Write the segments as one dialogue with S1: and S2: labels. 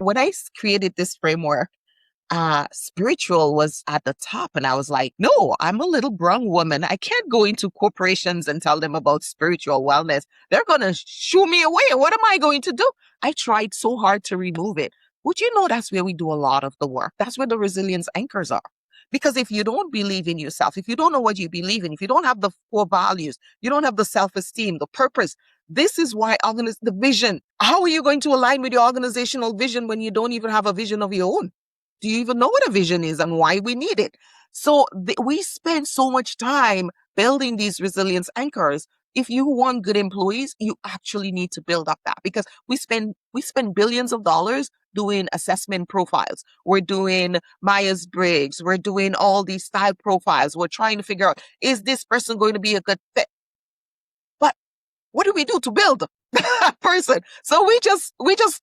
S1: when I created this framework, spiritual was at the top. And I was like, no, I'm a little brown woman. I can't go into corporations and tell them about spiritual wellness. They're going to shoo me away. What am I going to do? I tried so hard to remove it. But that's where we do a lot of the work. That's where the resilience anchors are. Because if you don't believe in yourself, if you don't know what you believe in, if you don't have the core values, you don't have the self-esteem, the purpose, this is why the vision. How are you going to align with your organizational vision when you don't even have a vision of your own? Do you even know what a vision is and why we need it? So we spend so much time building these resilience anchors. If you want good employees, you actually need to build up that, because we spend billions of dollars doing assessment profiles. We're doing Myers-Briggs. We're doing all these style profiles. We're trying to figure out, is this person going to be a good fit? But what do we do to build that person? So we just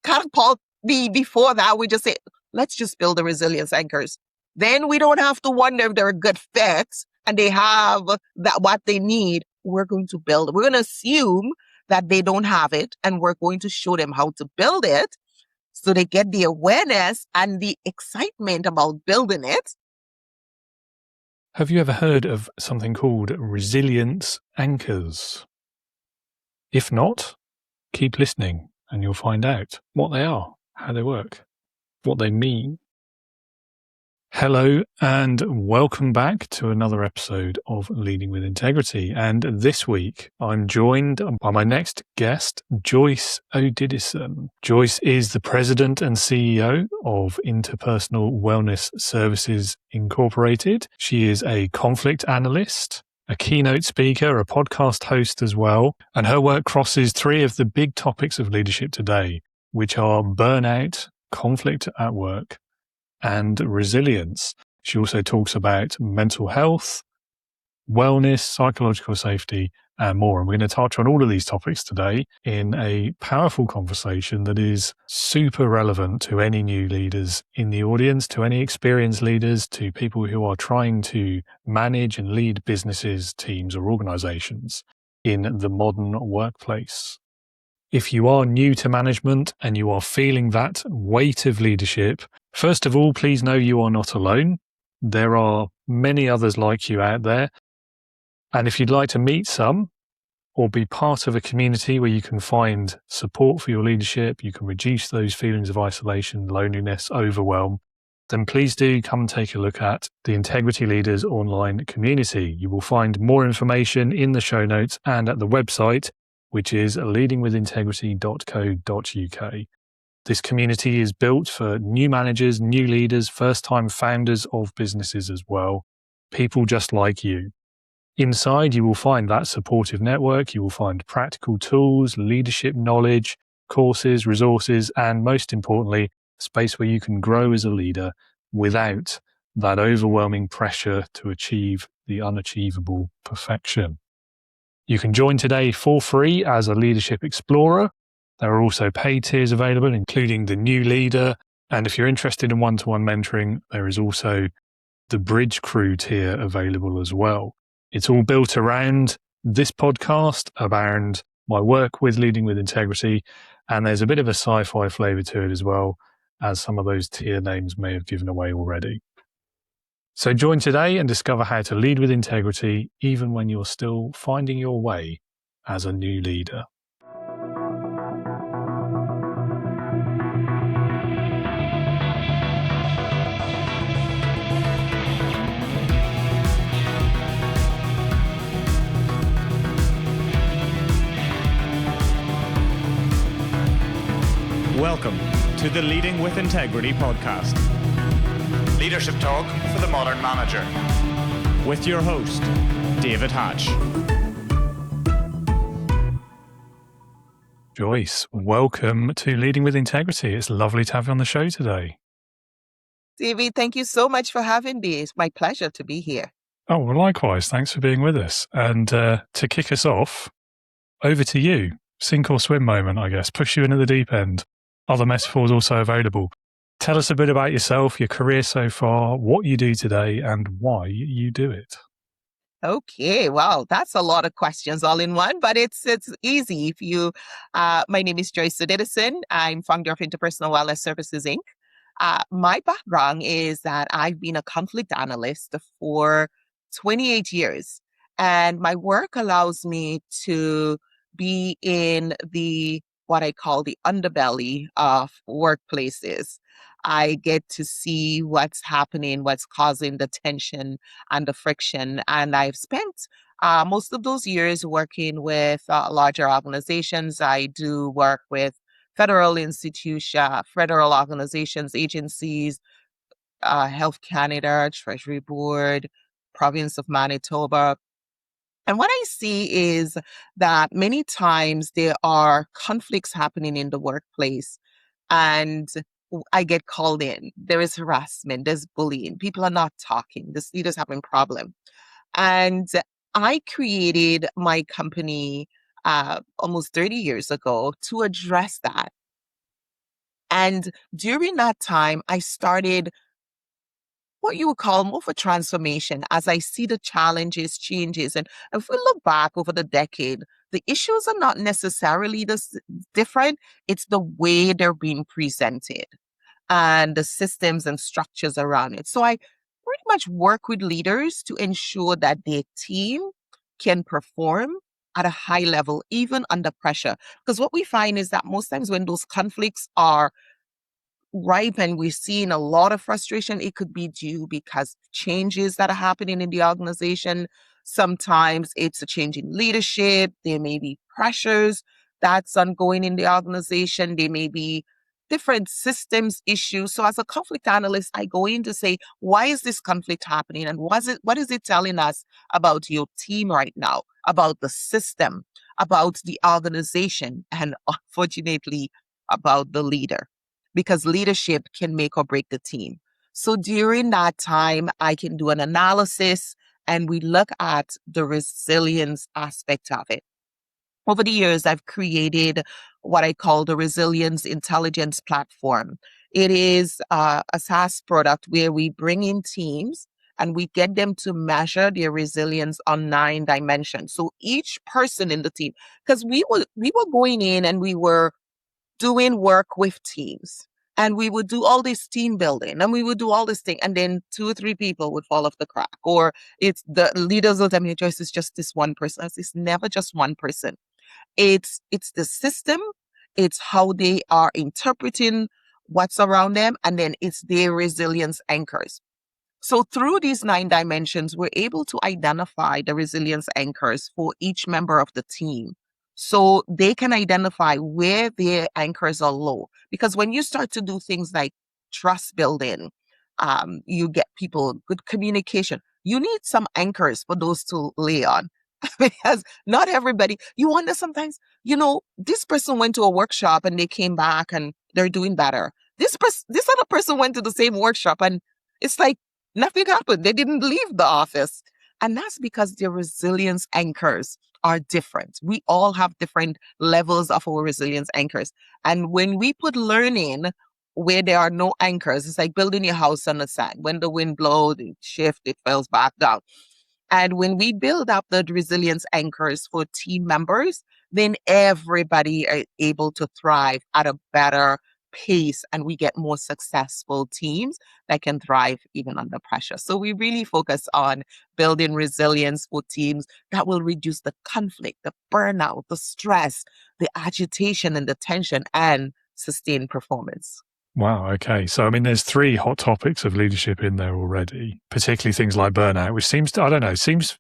S1: catapult before that. We just say, let's just build the resilience anchors. Then we don't have to wonder if they're a good fit and they have what they need. We're going to build it. We're going to assume that they don't have it, and we're going to show them how to build it so they get the awareness and the excitement about building it.
S2: Have you ever heard of something called resilience anchors? If not, keep listening and you'll find out what they are, how they work, what they mean. Hello and welcome back to another episode of Leading with Integrity. And this week I'm joined by my next guest, Joyce Odidison. Joyce is the president and CEO of Interpersonal Wellness Services Incorporated. She is a conflict analyst, a keynote speaker, a podcast host as well. And her work crosses three of the big topics of leadership today, which are burnout, conflict at work, and resilience. She also talks about mental health, wellness, psychological safety, and more. And we're going to touch on all of these topics today in a powerful conversation that is super relevant to any new leaders in the audience, to any experienced leaders, to people who are trying to manage and lead businesses, teams, or organizations in the modern workplace. If you are new to management and you are feeling that weight of leadership, first of all, please know you are not alone. There are many others like you out there. And if you'd like to meet some or be part of a community where you can find support for your leadership, you can reduce those feelings of isolation, loneliness, overwhelm, then please do come take a look at the Integrity Leaders online community. You will find more information in the show notes and at the website, which is leadingwithintegrity.co.uk. This community is built for new managers, new leaders, first-time founders of businesses as well, people just like you. Inside, you will find that supportive network. You will find practical tools, leadership knowledge, courses, resources, and most importantly, a space where you can grow as a leader without that overwhelming pressure to achieve the unachievable perfection. You can join today for free as a leadership explorer. There are also paid tiers available, including the new leader. And if you're interested in one-to-one mentoring, there is also the Bridge Crew tier available as well. It's all built around this podcast, around my work with Leading with Integrity. And there's a bit of a sci-fi flavor to it as well, as some of those tier names may have given away already. So join today and discover how to lead with integrity, even when you're still finding your way as a new leader.
S3: Welcome to the Leading with Integrity podcast. Leadership talk for the modern manager. With your host, David Hatch.
S2: Joyce, welcome to Leading with Integrity. It's lovely to have you on the show today.
S1: David, thank you so much for having me. It's my pleasure to be here.
S2: Oh, well, likewise. Thanks for being with us. And to kick us off, over to you. Sink or swim moment, I guess. Push you into the deep end. Other metaphors also available. Tell us a bit about yourself, your career so far, what you do today, and why you do it.
S1: Okay, wow, that's a lot of questions all in one, but it's easy. If you, my name is Joyce Odidison. I'm founder of Interpersonal Wellness Services Inc. My background is that I've been a conflict analyst for 28 years, and my work allows me to be in the what I call the underbelly of workplaces. I get to see what's happening, what's causing the tension and the friction. And I've spent most of those years working with larger organizations. I do work with federal institutions, federal organizations, agencies, Health Canada, Treasury Board, Province of Manitoba. And what I see is that many times there are conflicts happening in the workplace, and I get called in. There is harassment, there's bullying, people are not talking, the leaders having problem. And I created my company almost 30 years ago to address that. And during that time, I started what you would call more of a transformation as I see the challenges, changes. And if we look back over the decade, the issues are not necessarily different. It's the way they're being presented and the systems and structures around it. So I pretty much work with leaders to ensure that their team can perform at a high level, even under pressure. Because what we find is that most times when those conflicts are ripe and we're seeing a lot of frustration, it could be due because changes that are happening in the organization. Sometimes it's a change in leadership. There may be pressures that's ongoing in the organization. There may be different systems issues. So as a conflict analyst, I go in to say, why is this conflict happening? And what is it telling us about your team right now, about the system, about the organization, and unfortunately, about the leader? Because leadership can make or break the team. So during that time, I can do an analysis and we look at the resilience aspect of it. Over the years, I've created what I call the Resilience Intelligence Platform. It is a SaaS product where we bring in teams and we get them to measure their resilience on 9 dimensions. So each person in the team, because we were going in and we were doing work with teams. And we would do all this team building and we would do all this thing. And then 2 or 3 people would fall off the crack. Or it's the leaders will tell me, Joyce, it's just this one person. It's never just one person. It's the system. It's how they are interpreting what's around them. And then it's their resilience anchors. So through these 9 dimensions, we're able to identify the resilience anchors for each member of the team. So they can identify where their anchors are low. Because when you start to do things like trust building, you get people, good communication, you need some anchors for those to lay on. Because not everybody, you wonder sometimes, this person went to a workshop and they came back and they're doing better. This other person went to the same workshop and it's like nothing happened. They didn't leave the office. And that's because their resilience anchors are different. We all have different levels of our resilience anchors. And when we put learning where there are no anchors, it's like building your house on the sand. When the wind blows, it shifts, it falls back down. And when we build up the resilience anchors for team members, then everybody are able to thrive at a better pace and we get more successful teams that can thrive even under pressure. So we really focus on building resilience for teams that will reduce the conflict, the burnout, the stress, the agitation and the tension and sustain performance.
S2: Wow. Okay. So, I mean, there's 3 hot topics of leadership in there already, particularly things like burnout, which seems to, I don't know, seems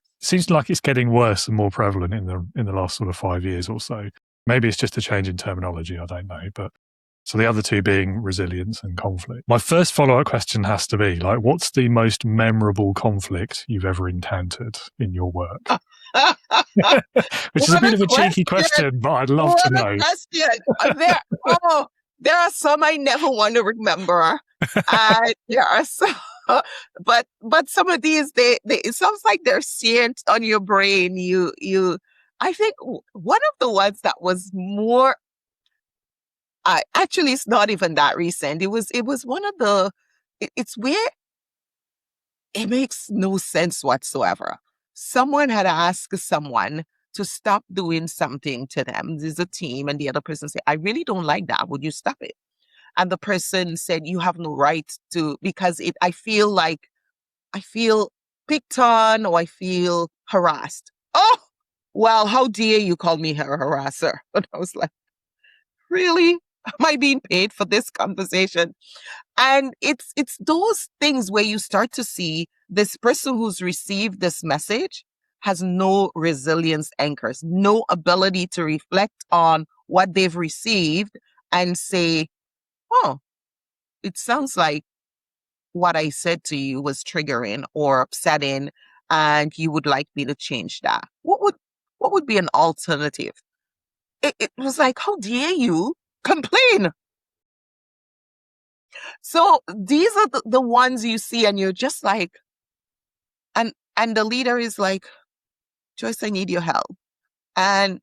S2: like it's getting worse and more prevalent in the last sort of 5 years or so. Maybe it's just a change in terminology. I don't know. But so the other 2 being resilience and conflict. My first follow-up question has to be like, what's the most memorable conflict you've ever encountered in your work? Which is a bit of a cheeky question, but I'd love to know.
S1: What a question. There are some I never want to remember. There are some, but some of these, it sounds like they're seared on your brain. I think one of the ones that was more, actually, it's not even that recent. It was one of it's where it makes no sense whatsoever. someone had asked someone to stop doing something to them. There's a team, and the other person said, I really don't like that. Would you stop it? And the person said, you have no right to, because I feel picked on, or I feel harassed. Oh, well, how dare you call me a harasser? And I was like, really? Am I being paid for this conversation? And it's those things where you start to see this person who's received this message has no resilience anchors, no ability to reflect on what they've received and say, oh, it sounds like what I said to you was triggering or upsetting, and you would like me to change that. What would be an alternative? It was like, how dare you complain? So these are the ones you see, and you're just like, and the leader is like, Joyce, I need your help. And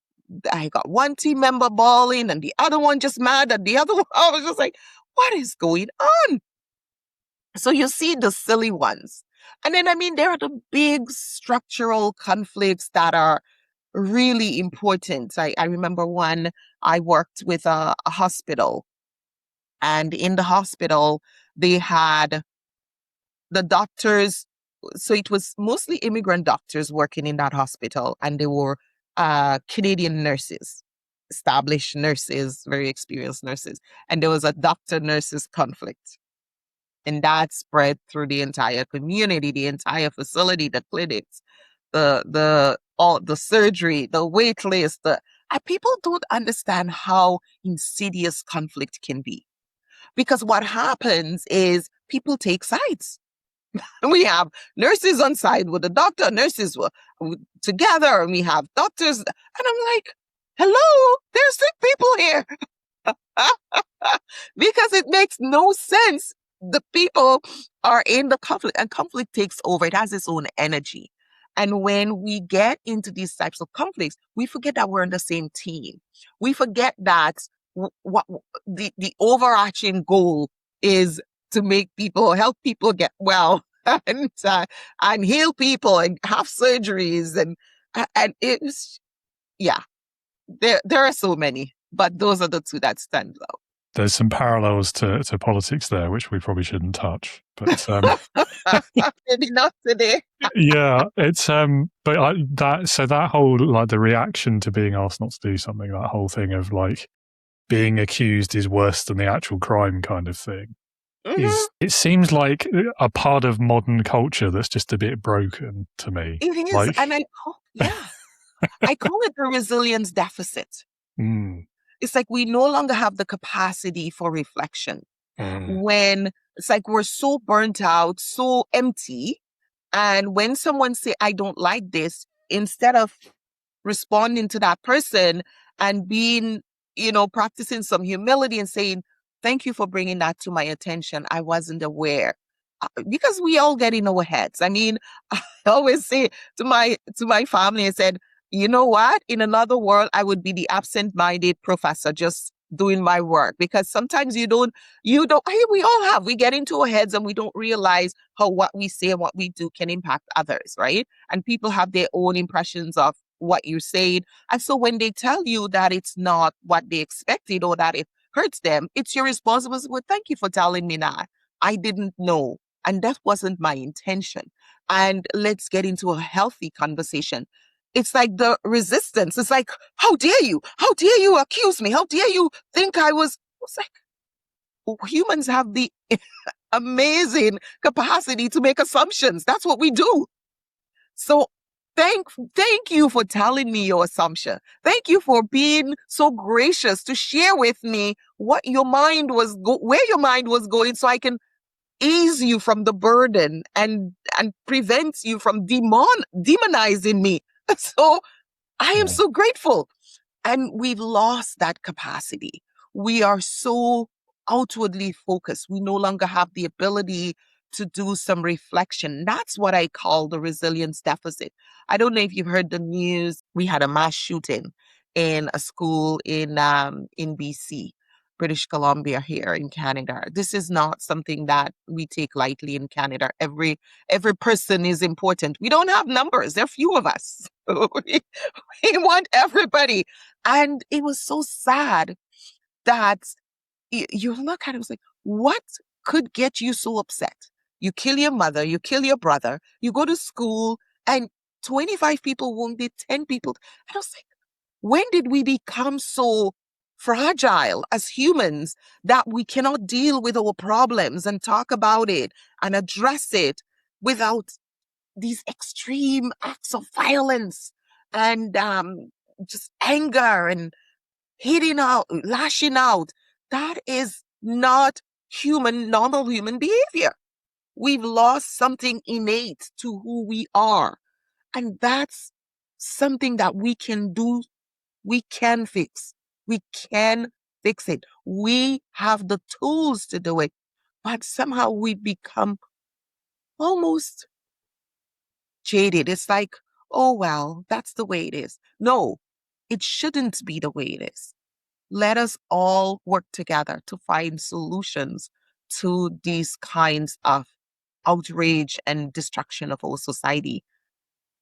S1: I got one team member bawling and the other one just mad at the other one. I was just like, what is going on? So you see the silly ones. And then, I mean, there are the big structural conflicts that are really important. I remember one, I worked with a hospital, and in the hospital, they had the doctors. So it was mostly immigrant doctors working in that hospital, and they were Canadian nurses, established nurses, very experienced nurses. And there was a doctor-nurses conflict. And that spread through the entire community, the entire facility, the clinics, all the surgery, the wait list. And people don't understand how insidious conflict can be. Because what happens is people take sides. We have nurses on side with the doctor, nurses were together, and we have doctors. And I'm like, hello, there's sick people here. Because it makes no sense. The people are in the conflict, and conflict takes over. It has its own energy. And when we get into these types of conflicts, we forget that we're on the same team. We forget that what the overarching goal is to help people get well and heal people and have surgeries and it's, yeah, there are so many, but those are the two that stand out.
S2: There's some parallels to politics there, which we probably shouldn't touch. But
S1: maybe not today.
S2: Yeah, it's but that whole, like, the reaction to being asked not to do something, that whole thing of like being accused is worse than the actual crime kind of thing.
S1: Mhm.
S2: It seems like a part of modern culture that's just a bit broken to me.
S1: It is,
S2: Like,
S1: and I call it the resilience deficit. It's like we no longer have the capacity for reflection. When it's like we're so burnt out, so empty, and when someone say, I don't like this, instead of responding to that person and being, practicing some humility and saying, thank you for bringing that to my attention. I wasn't aware. Because we all get in our heads. I mean, I always say to my family, I said, you know what? In another world, I would be the absent-minded professor just doing my work, because sometimes we get into our heads and we don't realize how what we say and what we do can impact others, right? And people have their own impressions of what you're saying. And so when they tell you that it's not what they expected or that it hurts them, it's your responsibility. Well, thank you for telling me that. I didn't know. And that wasn't my intention. And let's get into a healthy conversation. It's like the resistance. It's like, how dare you? How dare you accuse me? How dare you think I was? It's like, humans have the amazing capacity to make assumptions. That's what we do. So thank you for telling me your assumption. Thank you for being so gracious to share with me what your mind was, where your mind was going, so I can ease you from the burden and prevent you from demonizing me. So I am so grateful. And we've lost that capacity. We are so outwardly focused. We no longer have the ability to do some reflection. That's what I call the resilience deficit. I don't know if you've heard the news. We had a mass shooting in a school in BC. British Columbia here in Canada. This is not something that we take lightly in Canada. Every person is important. We don't have numbers. There are few of us. we, we want everybody. And it was so sad that you look at it, it was like, what could get you so upset? You kill your mother, you kill your brother, you go to school, and 25 people wounded, 10 people. And I was like, when did we become so fragile as humans that we cannot deal with our problems and talk about it and address it without these extreme acts of violence and just anger and hitting out, lashing out? That is not normal human behavior. We've lost something innate to who we are. And that's something that we can do. We can fix. We can fix it. We have the tools to do it. But somehow we become almost jaded. It's like, oh, well, that's the way it is. No, it shouldn't be the way it is. Let us all work together to find solutions to these kinds of outrage and destruction of our society.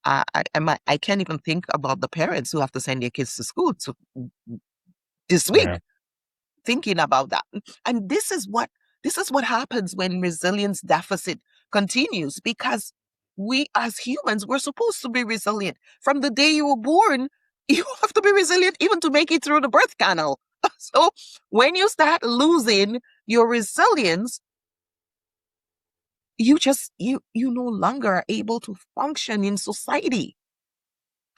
S1: I can't even think about the parents who have to send their kids to school this week, thinking about that. And this is what happens when resilience deficit continues, because we as humans, we're supposed to be resilient. From the day you were born, you have to be resilient even to make it through the birth canal. So when you start losing your resilience, you no longer are able to function in society.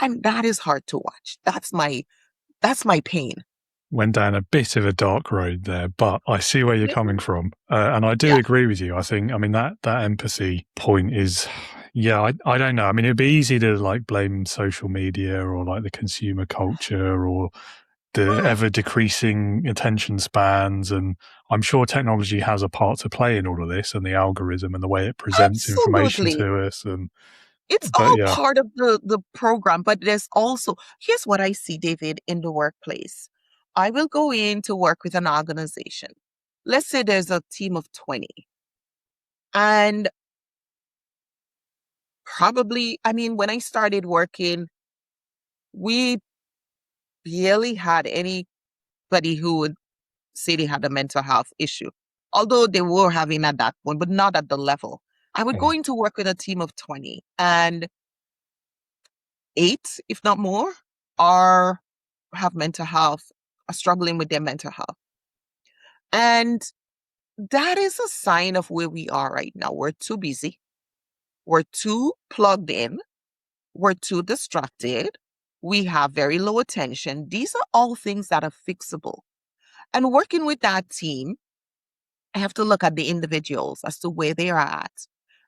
S1: And that is hard to watch. That's my pain.
S2: Went down a bit of a dark road there, but I see where you're coming from. And I do agree with you. I think, that empathy point is, I don't know. It'd be easy to like blame social media or like the consumer culture or the ever decreasing attention spans. And I'm sure technology has a part to play in all of this, and the algorithm and the way it presents information to us. And
S1: it's all part of the program. But there's also, here's what I see, David, in the workplace. I will go in to work with an organization. Let's say there's a team of 20. And probably, when I started working, we barely had anybody who would say they had a mental health issue. Although they were having at that point, but not at the level. I would go into work with a team of 20, and 8, if not more, have mental health, are struggling with their mental health. And that is a sign of where we are right now. We're too busy. We're too plugged in. We're too distracted. We have very low attention. These are all things that are fixable. And working with that team, I have to look at the individuals as to where they are at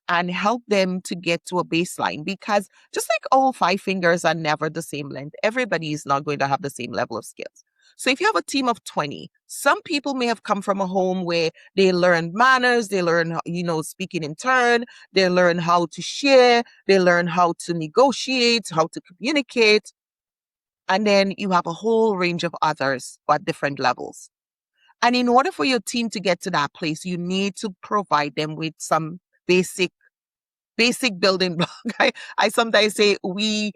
S1: and help them to get to a baseline, because just like all 5 fingers are never the same length, everybody is not going to have the same level of skills. So if you have a team of 20, some people may have come from a home where they learn manners, they learn, speaking in turn, they learn how to share, they learn how to negotiate, how to communicate. And then you have a whole range of others at different levels. And in order for your team to get to that place, you need to provide them with some basic building block. I sometimes say we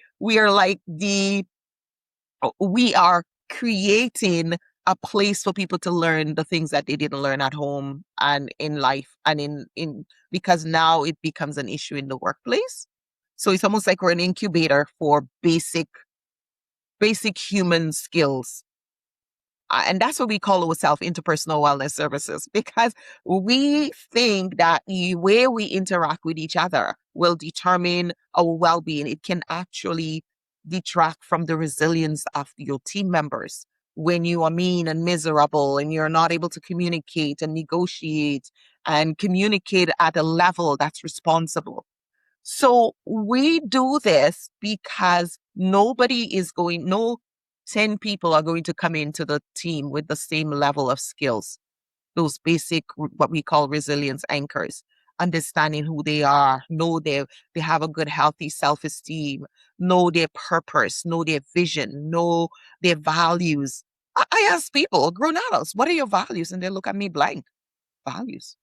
S1: are creating a place for people to learn the things that they didn't learn at home and in life, and in because now it becomes an issue in the workplace. So it's almost like we're an incubator for basic human skills. And that's what we call ourselves interpersonal wellness services, because we think that the way we interact with each other will determine our well-being. It can actually detract from the resilience of your team members when you are mean and miserable and you're not able to communicate and negotiate and communicate at a level that's responsible. So we do this because no 10 people are going to come into the team with the same level of skills. Those basic, what we call resilience anchors, understanding who they are, know they have a good, healthy self-esteem, know their purpose, know their vision, know their values. I ask people, grown adults, what are your values? And they look at me blank. Values,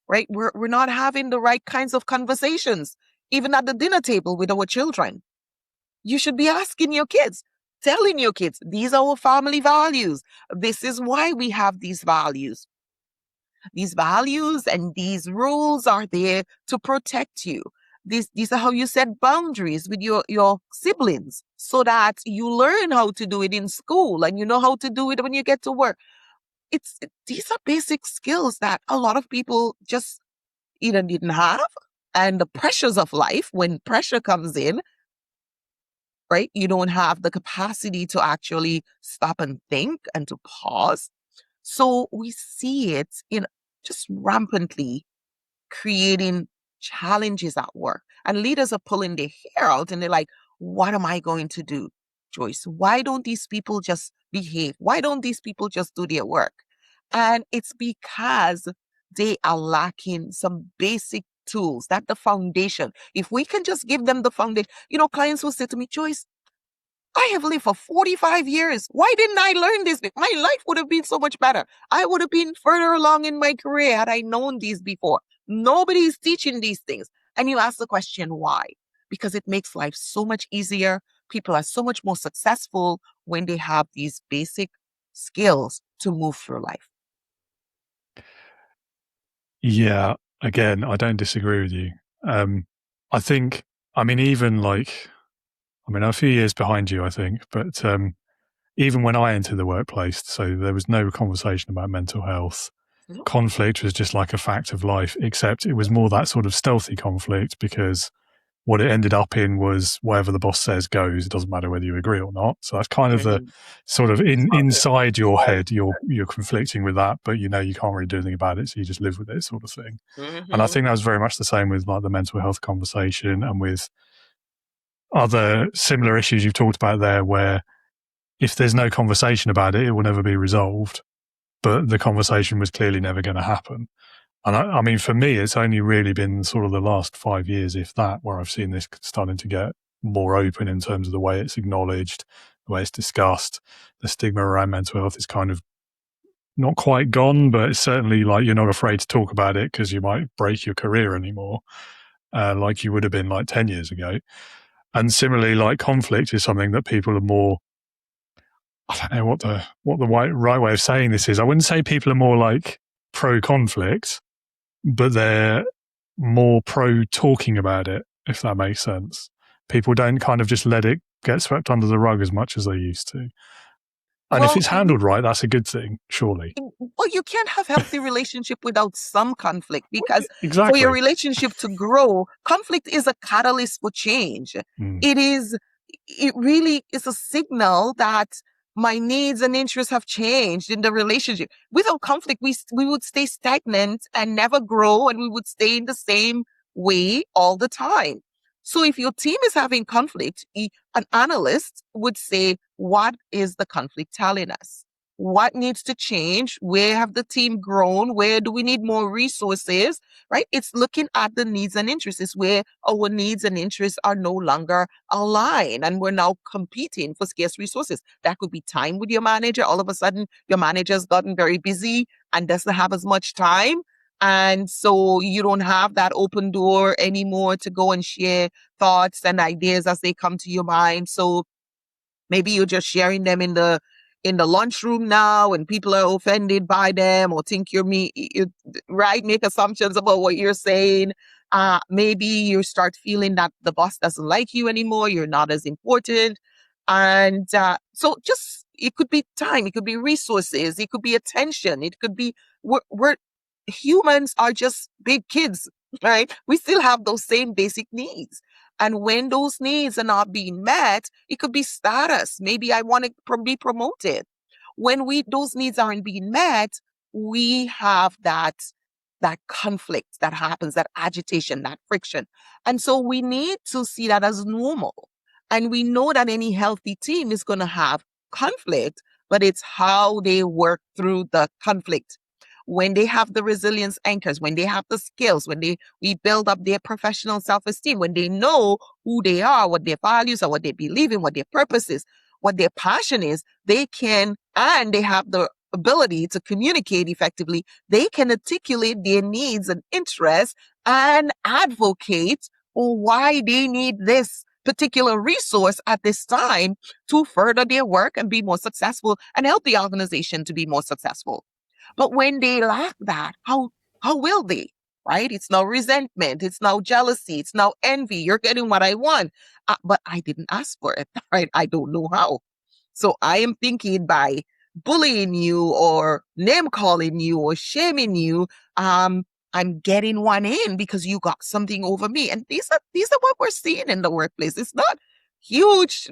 S1: right? We're not having the right kinds of conversations, even at the dinner table with our children. You should be asking your kids, telling your kids, these are our family values. This is why we have these values. These values and these rules are there to protect you. These are how you set boundaries with your siblings so that you learn how to do it in school and you know how to do it when you get to work. These are basic skills that a lot of people just either didn't have, and the pressures of life, when pressure comes in, right, you don't have the capacity to actually stop and think and to pause. So we see it in just rampantly creating challenges at work. And leaders are pulling their hair out and they're like, what am I going to do, Joyce? Why don't these people just behave? Why don't these people just do their work? And it's because they are lacking some basic tools, that the foundation. If we can just give them the foundation, clients will say to me, Joyce, I have lived for 45 years. Why didn't I learn this? My life would have been so much better. I would have been further along in my career had I known these before. Nobody is teaching these things. And you ask the question, why? Because it makes life so much easier. People are so much more successful when they have these basic skills to move through life.
S2: Yeah, again, I don't disagree with you. I think, even I'm a few years behind you, I think, but even when I entered the workplace, so there was no conversation about mental health.
S1: Nope.
S2: Conflict was just like a fact of life, except it was more that sort of stealthy conflict, because what it ended up in was whatever the boss says goes. It doesn't matter whether you agree or not. So that's kind of the sort of inside your head, you're conflicting with that, but you can't really do anything about it, so you just live with it, sort of thing. And I think that was very much the same with like the mental health conversation and with other similar issues you've talked about there, where if there's no conversation about it, it will never be resolved. But the conversation was clearly never going to happen. And for me, it's only really been sort of the last 5 years, if that, where I've seen this starting to get more open in terms of the way it's acknowledged, the way it's discussed. The stigma around mental health is kind of not quite gone, but it's certainly like you're not afraid to talk about it because you might break your career anymore, like you would have been like 10 years ago. And similarly, like conflict is something that people are more, I don't know what the right way of saying this is. I wouldn't say people are more like pro-conflict, but they're more pro talking about it, if that makes sense. People don't kind of just let it get swept under the rug as much as they used to. And if it's handled right, that's a good thing, surely.
S1: Well, you can't have healthy relationship without some conflict, because
S2: exactly.
S1: For your relationship to grow, conflict is a catalyst for change. It really is a signal that my needs and interests have changed in the relationship. Without conflict, we would stay stagnant and never grow, and we would stay in the same way all the time. So if your team is having conflict, an analyst would say, what is the conflict telling us? What needs to change? Where have the team grown? Where do we need more resources? Right? It's looking at the needs and interests. It's where our needs and interests are no longer aligned and we're now competing for scarce resources. That could be time with your manager. All of a sudden, your manager's gotten very busy and doesn't have as much time. And so you don't have that open door anymore to go and share thoughts and ideas as they come to your mind. So maybe you're just sharing them in the lunchroom now, and people are offended by them or think right? Make assumptions about what you're saying. Maybe you start feeling that the boss doesn't like you anymore. You're not as important. And so it could be time, it could be resources, it could be attention, it could be we're humans are just big kids, right? We still have those same basic needs. And when those needs are not being met, it could be status. Maybe I want to be promoted. When those needs aren't being met, we have that conflict that happens, that agitation, that friction. And so we need to see that as normal. And we know that any healthy team is going to have conflict, but it's how they work through the conflict. When they have the resilience anchors, when they have the skills, when we build up their professional self-esteem, when they know who they are, what their values are, what they believe in, what their purpose is, what their passion is, they can, and they have the ability to communicate effectively, they can articulate their needs and interests and advocate for why they need this particular resource at this time to further their work and be more successful and help the organization to be more successful. But when they lack that, how will they? Right? It's now resentment. It's now jealousy. It's now envy. You're getting what I want, but I didn't ask for it. Right? I don't know how. So I am thinking by bullying you or name calling you or shaming you, I'm getting one in because you got something over me. And these are what we're seeing in the workplace. It's not huge.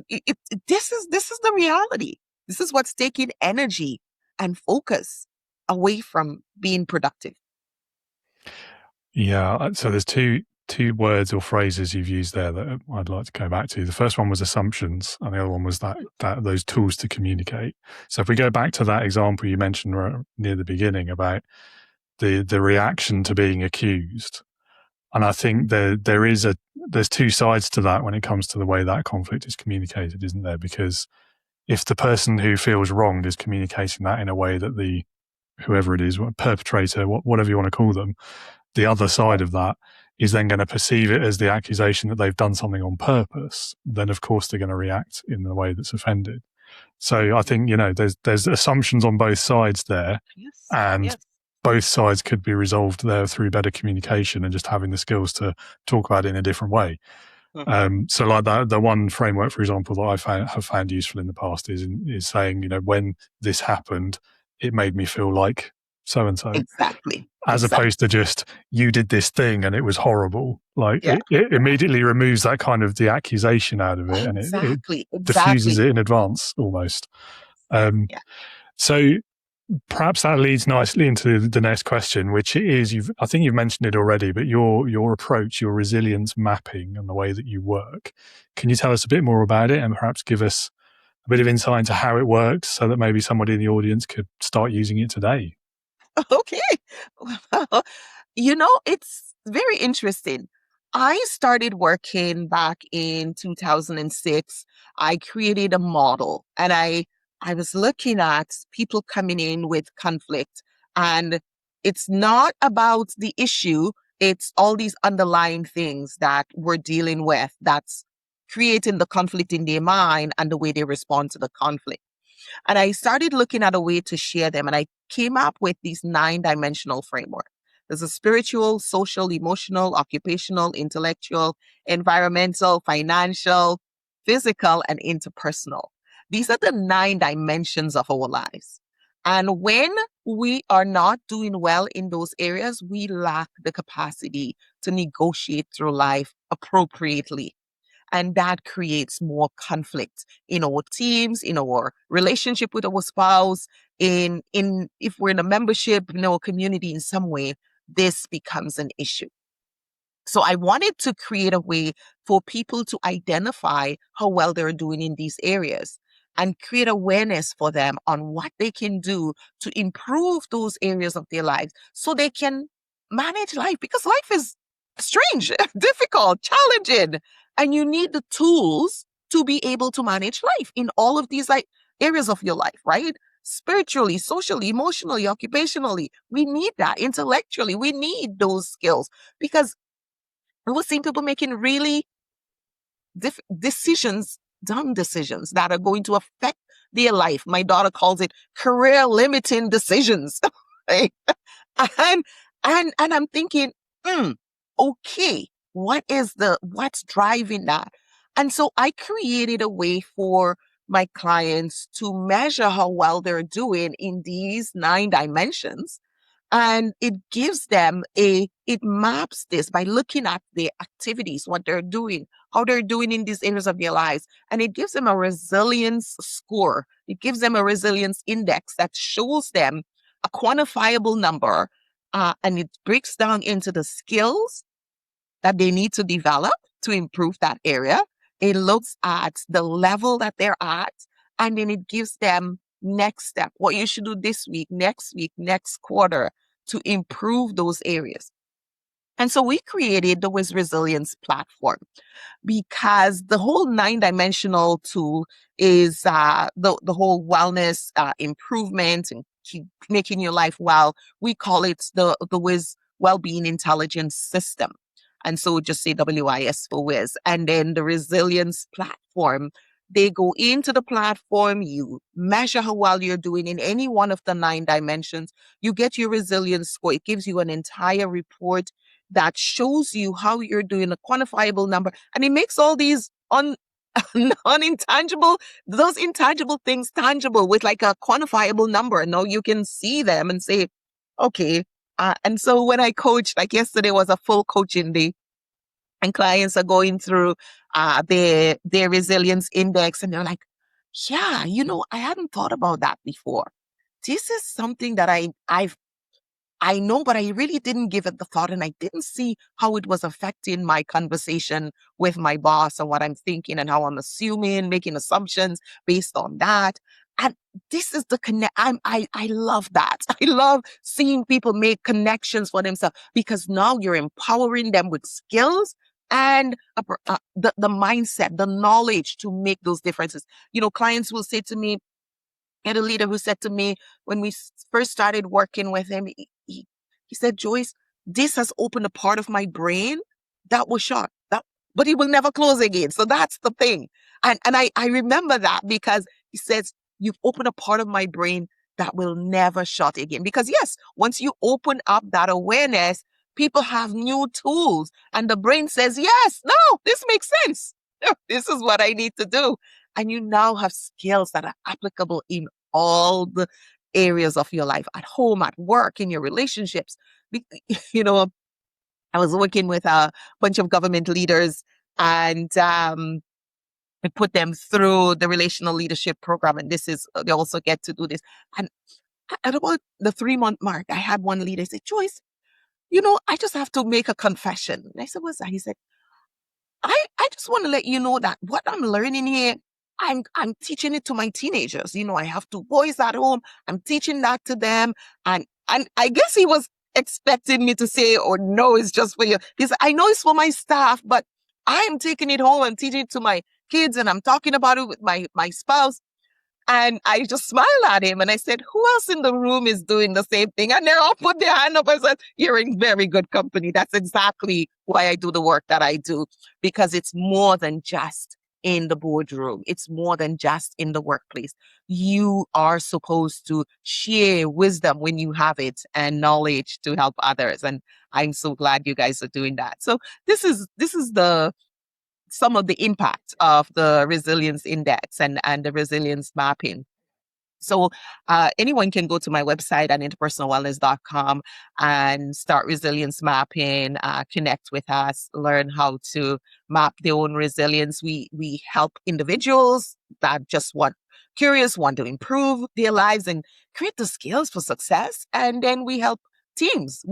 S1: This is the reality. This is what's taking energy and focus away from being productive.
S2: Yeah. So there's two words or phrases you've used there that I'd like to go back to. The first one was assumptions, and the other one was that those tools to communicate. So if we go back to that example you mentioned near the beginning about the reaction to being accused, and I think there's two sides to that when it comes to the way that conflict is communicated, isn't there? Because if the person who feels wronged is communicating that in a way that whoever it is, perpetrator, whatever you want to call them, the other side of that is then going to perceive it as the accusation that they've done something on purpose, then of course they're going to react in the way that's offended. So I think, there's assumptions on both sides there.
S1: Yes.
S2: And
S1: yes.
S2: Both sides could be resolved there through better communication and just having the skills to talk about it in a different way. Mm-hmm. So like that, the one framework, for example, that have found useful in the past is saying, when this happened, it made me feel like so-and-so.
S1: Exactly.
S2: As opposed to just, you did this thing and it was horrible. Like it immediately removes that kind of the accusation out of it.
S1: Exactly.
S2: And it diffuses it in advance almost. So perhaps that leads nicely into the next question, which is, I think you've mentioned it already, but your approach, your resilience mapping and the way that you work. Can you tell us a bit more about it and perhaps give us a bit of insight into how it works so that maybe somebody in the audience could start using it today?
S1: Okay. Well, it's very interesting. I started working back in 2006. I created a model and I was looking at people coming in with conflict, and it's not about the issue. It's all these underlying things that we're dealing with that's creating the conflict in their mind and the way they respond to the conflict. And I started looking at a way to share them. And I came up with these 9-dimensional framework. There's a spiritual, social, emotional, occupational, intellectual, environmental, financial, physical, and interpersonal. These are the 9 dimensions of our lives. And when we are not doing well in those areas, we lack the capacity to negotiate through life appropriately. And that creates more conflict in our teams, in our relationship with our spouse, in if we're in a membership, in our community in some way, this becomes an issue. So I wanted to create a way for people to identify how well they're doing in these areas and create awareness for them on what they can do to improve those areas of their lives so they can manage life, because life is strange, difficult, challenging, and you need the tools to be able to manage life in all of these areas of your life, right? Spiritually, socially, emotionally, occupationally. We need that. Intellectually, we need those skills, because we're seeing people making really dumb decisions that are going to affect their life. My daughter calls it career limiting decisions. Right? And I'm thinking, okay, what's driving that? And so I created a way for my clients to measure how well they're doing in these 9 dimensions. And it gives them it maps this by looking at their activities, what they're doing, how they're doing in these areas of their lives. And it gives them a resilience score. It gives them a resilience index that shows them a quantifiable number. And it breaks down into the skills that they need to develop to improve that area. It looks at the level that they're at, and then it gives them next step, what you should do this week, next quarter to improve those areas. And so we created the Wiz Resilience platform because the whole 9-dimensional tool is the whole wellness improvement and keep making your life well. We call it the Wiz Wellbeing Intelligence System. And so just say WIS for Wiz. And then the resilience platform, they go into the platform, you measure how well you're doing in any one of the 9 dimensions. You get your resilience score. It gives you an entire report that shows you how you're doing, a quantifiable number. And it makes all these unintangible, those intangible things tangible with like a quantifiable number. And now you can see them and say, okay. And so when I coached, like yesterday was a full coaching day, and clients are going through their resilience index, and they're like, yeah, I hadn't thought about that before. This is something that I know, but I really didn't give it the thought, and I didn't see how it was affecting my conversation with my boss and what I'm thinking and how I'm assuming, making assumptions based on that. And this is the connect. I love that. I love seeing people make connections for themselves, because now you're empowering them with skills and the mindset, the knowledge to make those differences. Clients will say to me, I had a leader who said to me when we first started working with him, he said, Joyce, this has opened a part of my brain that was shut, but it will never close again. So that's the thing. And I remember that because he says, you've opened a part of my brain that will never shut again. Because yes, once you open up that awareness, people have new tools and the brain says, yes, no, this makes sense. This is what I need to do. And you now have skills that are applicable in all the areas of your life, at home, at work, in your relationships. You know, I was working with a bunch of government leaders, and we put them through the relational leadership program. And they also get to do this. And at about the 3-month mark, I had one leader say, Joyce, I just have to make a confession. And I said, what's that? He said, I just want to let you know that what I'm learning here, I'm teaching it to my teenagers. I have 2 boys at home. I'm teaching that to them. And I guess he was expecting me to say, oh, no, it's just for you. He said, I know it's for my staff, but I'm taking it home. I'm teaching it to my kids, and I'm talking about it with my spouse. And I just smiled at him and I said, who else in the room is doing the same thing? And they all put their hand up and said, you're in very good company. That's exactly why I do the work that I do, because it's more than just in the boardroom. It's more than just in the workplace. You are supposed to share wisdom when you have it and knowledge to help others. And I'm so glad you guys are doing that. So this is some of the impact of the resilience index and the resilience mapping. So anyone can go to my website at interpersonalwellness.com and start resilience mapping, connect with us, learn how to map their own resilience. We help individuals that just want to improve their lives and create the skills for success. And then we help teams.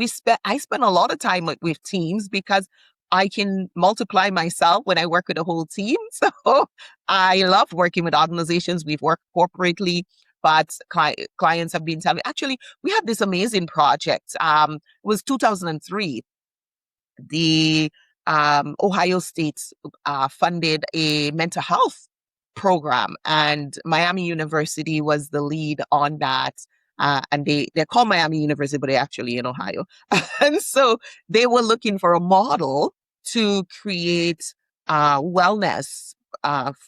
S1: I spend a lot of time with teams because I can multiply myself when I work with a whole team. So I love working with organizations. We've worked corporately, but clients have been telling me, actually, we had this amazing project. It was 2003. The Ohio State funded a mental health program, and Miami University was the lead on that. And they're called Miami University, but they're actually in Ohio. And so they were looking for a model to create wellness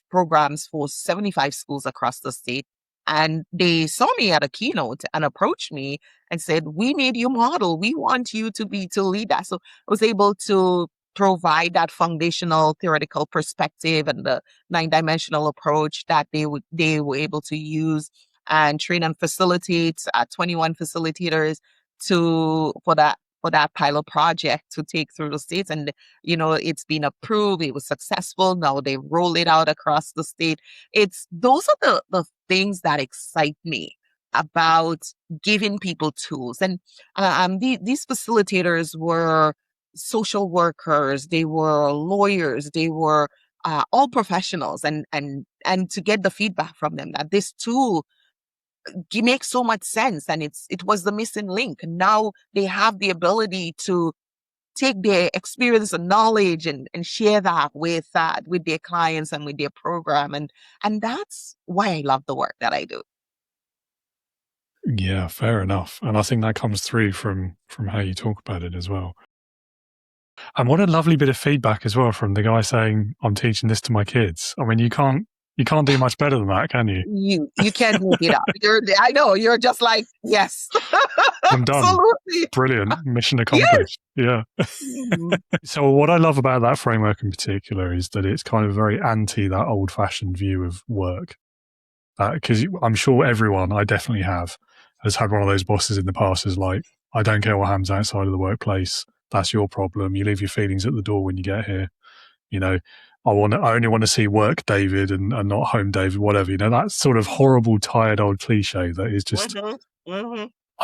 S1: programs for 75 schools across the state. And they saw me at a keynote and approached me and said, we need your model. We want you to lead that. So I was able to provide that foundational theoretical perspective and the 9-dimensional approach that they were able to use, and train and facilitate 21 facilitators for that pilot project to take through the states. And, it's been approved. It was successful. Now they roll it out across the state. Those are the things that excite me about giving people tools. And these facilitators were social workers. They were lawyers. They were all professionals. And to get the feedback from them that this tool makes so much sense, and it was the missing link. Now they have the ability to take their experience and knowledge and share that with their clients and with their program. And that's why I love the work that I do.
S2: Yeah, fair enough. And I think that comes through from how you talk about it as well. And what a lovely bit of feedback as well from the guy saying, I'm teaching this to my kids. I mean, you can't do much better than that, can you?
S1: You can't make it up. I know, you're just like, yes.
S2: I'm done.
S1: Absolutely.
S2: Brilliant. Mission accomplished. Yes. Yeah.
S1: Mm-hmm.
S2: So what I love about that framework in particular is that it's kind of very anti that old-fashioned view of work. Because I'm sure everyone, I definitely have, has had one of those bosses in the past who's like, I don't care what happens outside of the workplace. That's your problem. You leave your feelings at the door when you get here. You know, I only want to see work David and not home David, whatever. You know, that sort of horrible, tired old cliche that is just, I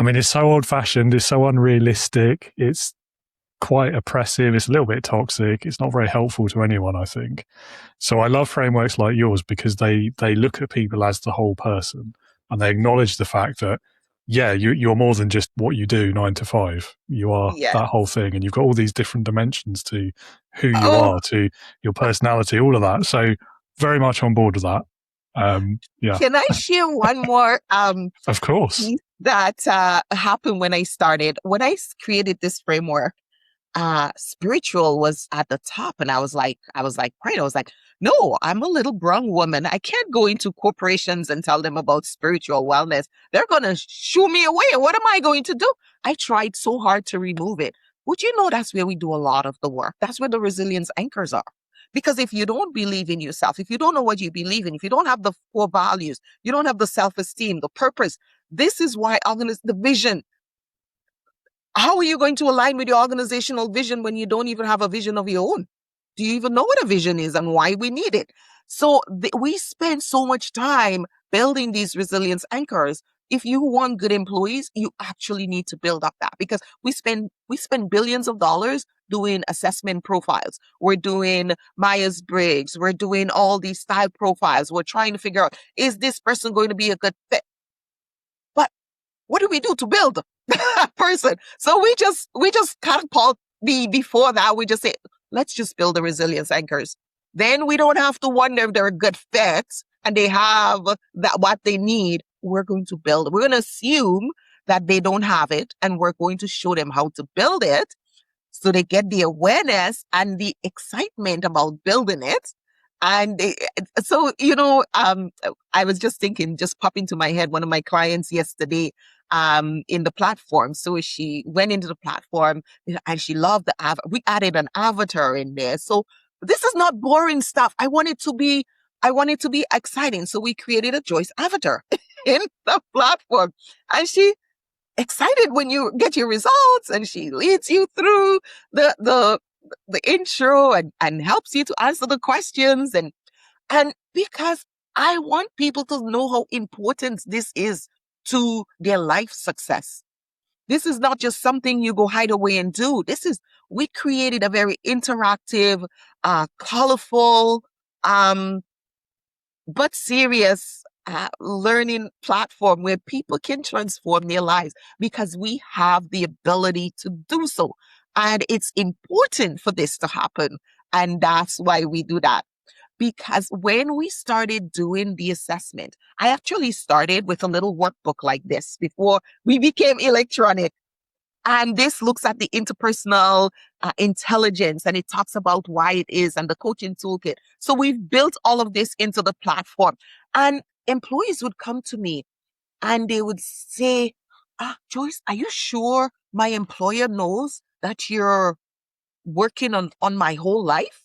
S2: mean, it's so old-fashioned. It's so unrealistic. It's quite oppressive. It's a little bit toxic. It's not very helpful to anyone, I think. So I love frameworks like yours because they look at people as the whole person and they acknowledge the fact that, yeah, you're more than just what you do 9 to 5. You are that whole thing, and you've got all these different dimensions to who you are, to your personality, all of that. So very much on board with that. Yeah.
S1: Can I share one more?
S2: Of course.
S1: That happened when I started. When I created this framework, spiritual was at the top, and I was like, right. I was like, no, I'm a little brown woman. I can't go into corporations and tell them about spiritual wellness. They're going to shoo me away. What am I going to do? I tried so hard to remove it. Would you know that's where we do a lot of the work? That's where the resilience anchors are. Because if you don't believe in yourself, if you don't know what you believe in, if you don't have the core values, you don't have the self-esteem, the purpose, this is why the vision. How are you going to align with your organizational vision when you don't even have a vision of your own? Do you even know what a vision is and why we need it? So we spend so much time building these resilience anchors. If you want good employees, you actually need to build up that, because we spend billions of dollars doing assessment profiles. We're doing Myers-Briggs. We're doing all these style profiles. We're trying to figure out, is this person going to be a good fit? But what do we do to build a person? So we just catapult before that. We just say, let's just build the resilience anchors. Then we don't have to wonder if they're a good fit and they have what they need. We're going to build. We're going to assume that they don't have it, and we're going to show them how to build it so they get the awareness and the excitement about building it. And so, I was just thinking, just popped into my head, one of my clients yesterday, in the platform. So she went into the platform and she loved we added an avatar in there. So this is not boring stuff. I want it to be exciting. So we created a Joyce avatar in the platform, and she excited when you get your results, and she leads you through the intro and helps you to answer the questions. And because I want people to know how important this is to their life success. This is not just something you go hide away and do. We created a very interactive, colorful, but serious learning platform where people can transform their lives, because we have the ability to do so. And it's important for this to happen. And that's why we do that. Because when we started doing the assessment, I actually started with a little workbook like this before we became electronic. And this looks at the interpersonal intelligence, and it talks about why it is, and the coaching toolkit. So we've built all of this into the platform. And employees would come to me and they would say, Joyce, are you sure my employer knows that you're working on my whole life?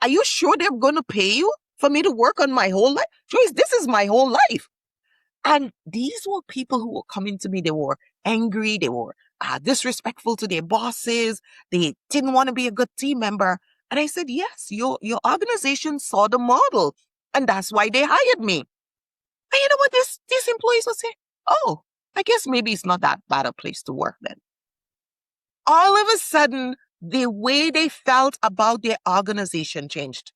S1: Are you sure they're going to pay you for me to work on my whole life? Joyce, this is my whole life. And these were people who were coming to me. They were angry. They were disrespectful to their bosses. They didn't want to be a good team member. And I said, yes, your organization saw the model, and that's why they hired me. And you know what these employees would say? Oh, I guess maybe it's not that bad a place to work then. All of a sudden, the way they felt about their organization changed.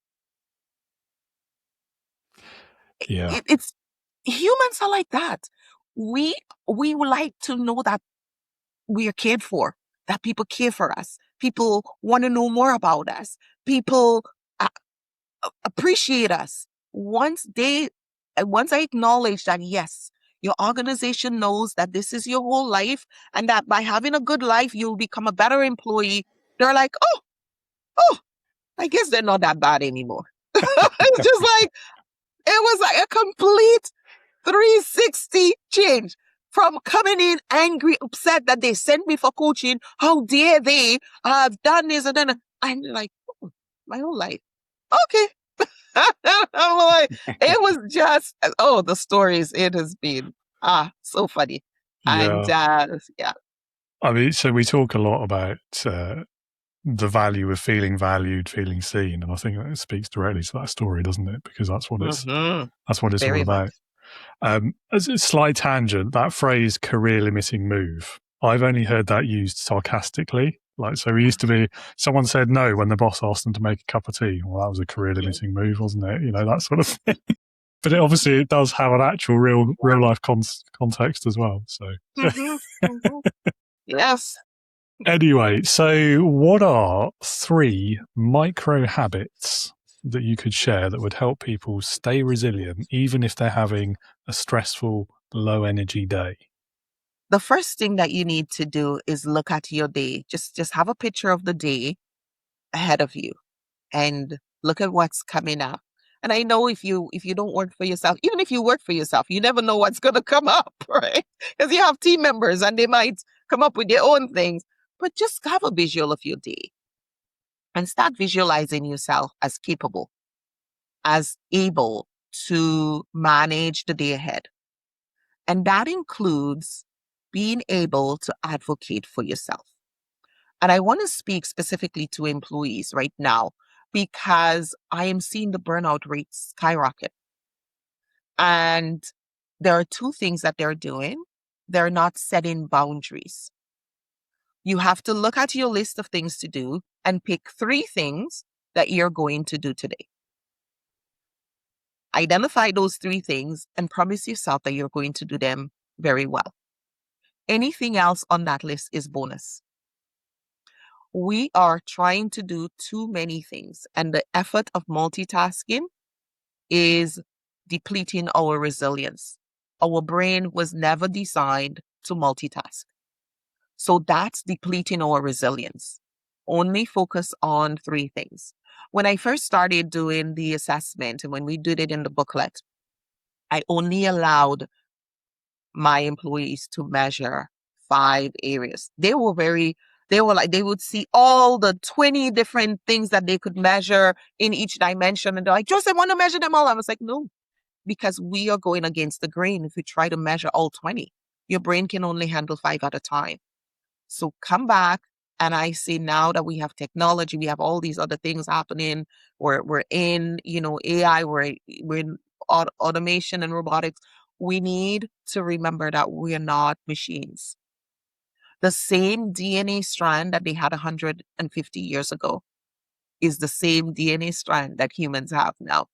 S2: Yeah.
S1: It's humans are like that. We would like to know that we are cared for, that people care for us, People want to know more about us. People appreciate us. Once I acknowledge that, yes, your organization knows that this is your whole life and that by having a good life, you'll become a better employee. They're like, oh, I guess they're not that bad anymore. It's just like, it was like a complete 360 change from coming in angry, upset that they sent me for coaching. How dare they have done this and then I'm like, oh, my whole life. Okay. I'm like, it was just, the stories, it has been so funny. And
S2: Yeah.
S1: yeah.
S2: I mean, so we talk a lot about the value of feeling valued, feeling seen, and I think that speaks directly to that story, doesn't it? Because that's what it's
S1: Very
S2: all about. As a slight tangent, that phrase "career limiting move," I've only heard that used sarcastically. Like, so it used to be someone said no when the boss asked them to make a cup of tea. Well, that was a career limiting move, wasn't it? You know, that sort of thing. But it does have an actual real life context as well. So
S1: Yes.
S2: anyway, so what are 3 micro habits that you could share that would help people stay resilient even if they're having a stressful, low energy day?
S1: The first thing that you need to do is look at your day. Just have a picture of the day ahead of you and look at what's coming up. And I know if you don't work for yourself, even if you work for yourself, you never know what's going to come up, right? Because you have team members and they might come up with their own things. But just have a visual of your day and start visualizing yourself as capable, as able to manage the day ahead. And that includes being able to advocate for yourself. And I want to speak specifically to employees right now because I am seeing the burnout rates skyrocket. And there are 2 things that they're doing. They're not setting boundaries. You have to look at your list of things to do and pick 3 things that you're going to do today. Identify those 3 things and promise yourself that you're going to do them very well. Anything else on that list is bonus. We are trying to do too many things, and the effort of multitasking is depleting our resilience. Our brain was never designed to multitask. So that's depleting our resilience. Only focus on 3 things. When I first started doing the assessment and when we did it in the booklet, I only allowed my employees to measure 5 areas. They would see all the 20 different things that they could measure in each dimension. And they're like, Joseph, I want to measure them all. I was like, no, because we are going against the grain. If you try to measure all 20, your brain can only handle 5 at a time. So come back. And I see now that we have technology, we have all these other things happening. We're in, AI, we're in automation and robotics. We need to remember that we are not machines. The same DNA strand that they had 150 years ago is the same DNA strand that humans have now.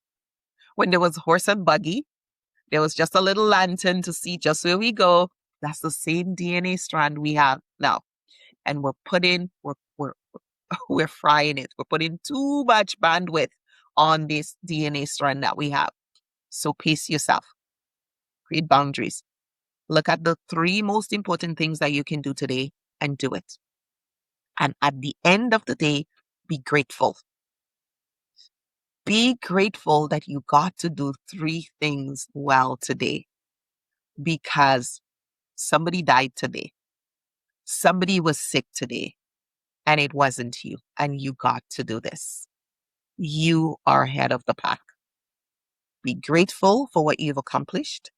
S1: When there was horse and buggy, there was just a little lantern to see just where we go. That's the same DNA strand we have now. And we're frying it. We're putting too much bandwidth on this DNA strand that we have. So pace yourself. Create boundaries. Look at the 3 most important things that you can do today and do it. And at the end of the day, be grateful. Be grateful that you got to do 3 things well today because somebody died today. Somebody was sick today and it wasn't you, and you got to do this. You are ahead of the pack. Be grateful for what you've accomplished.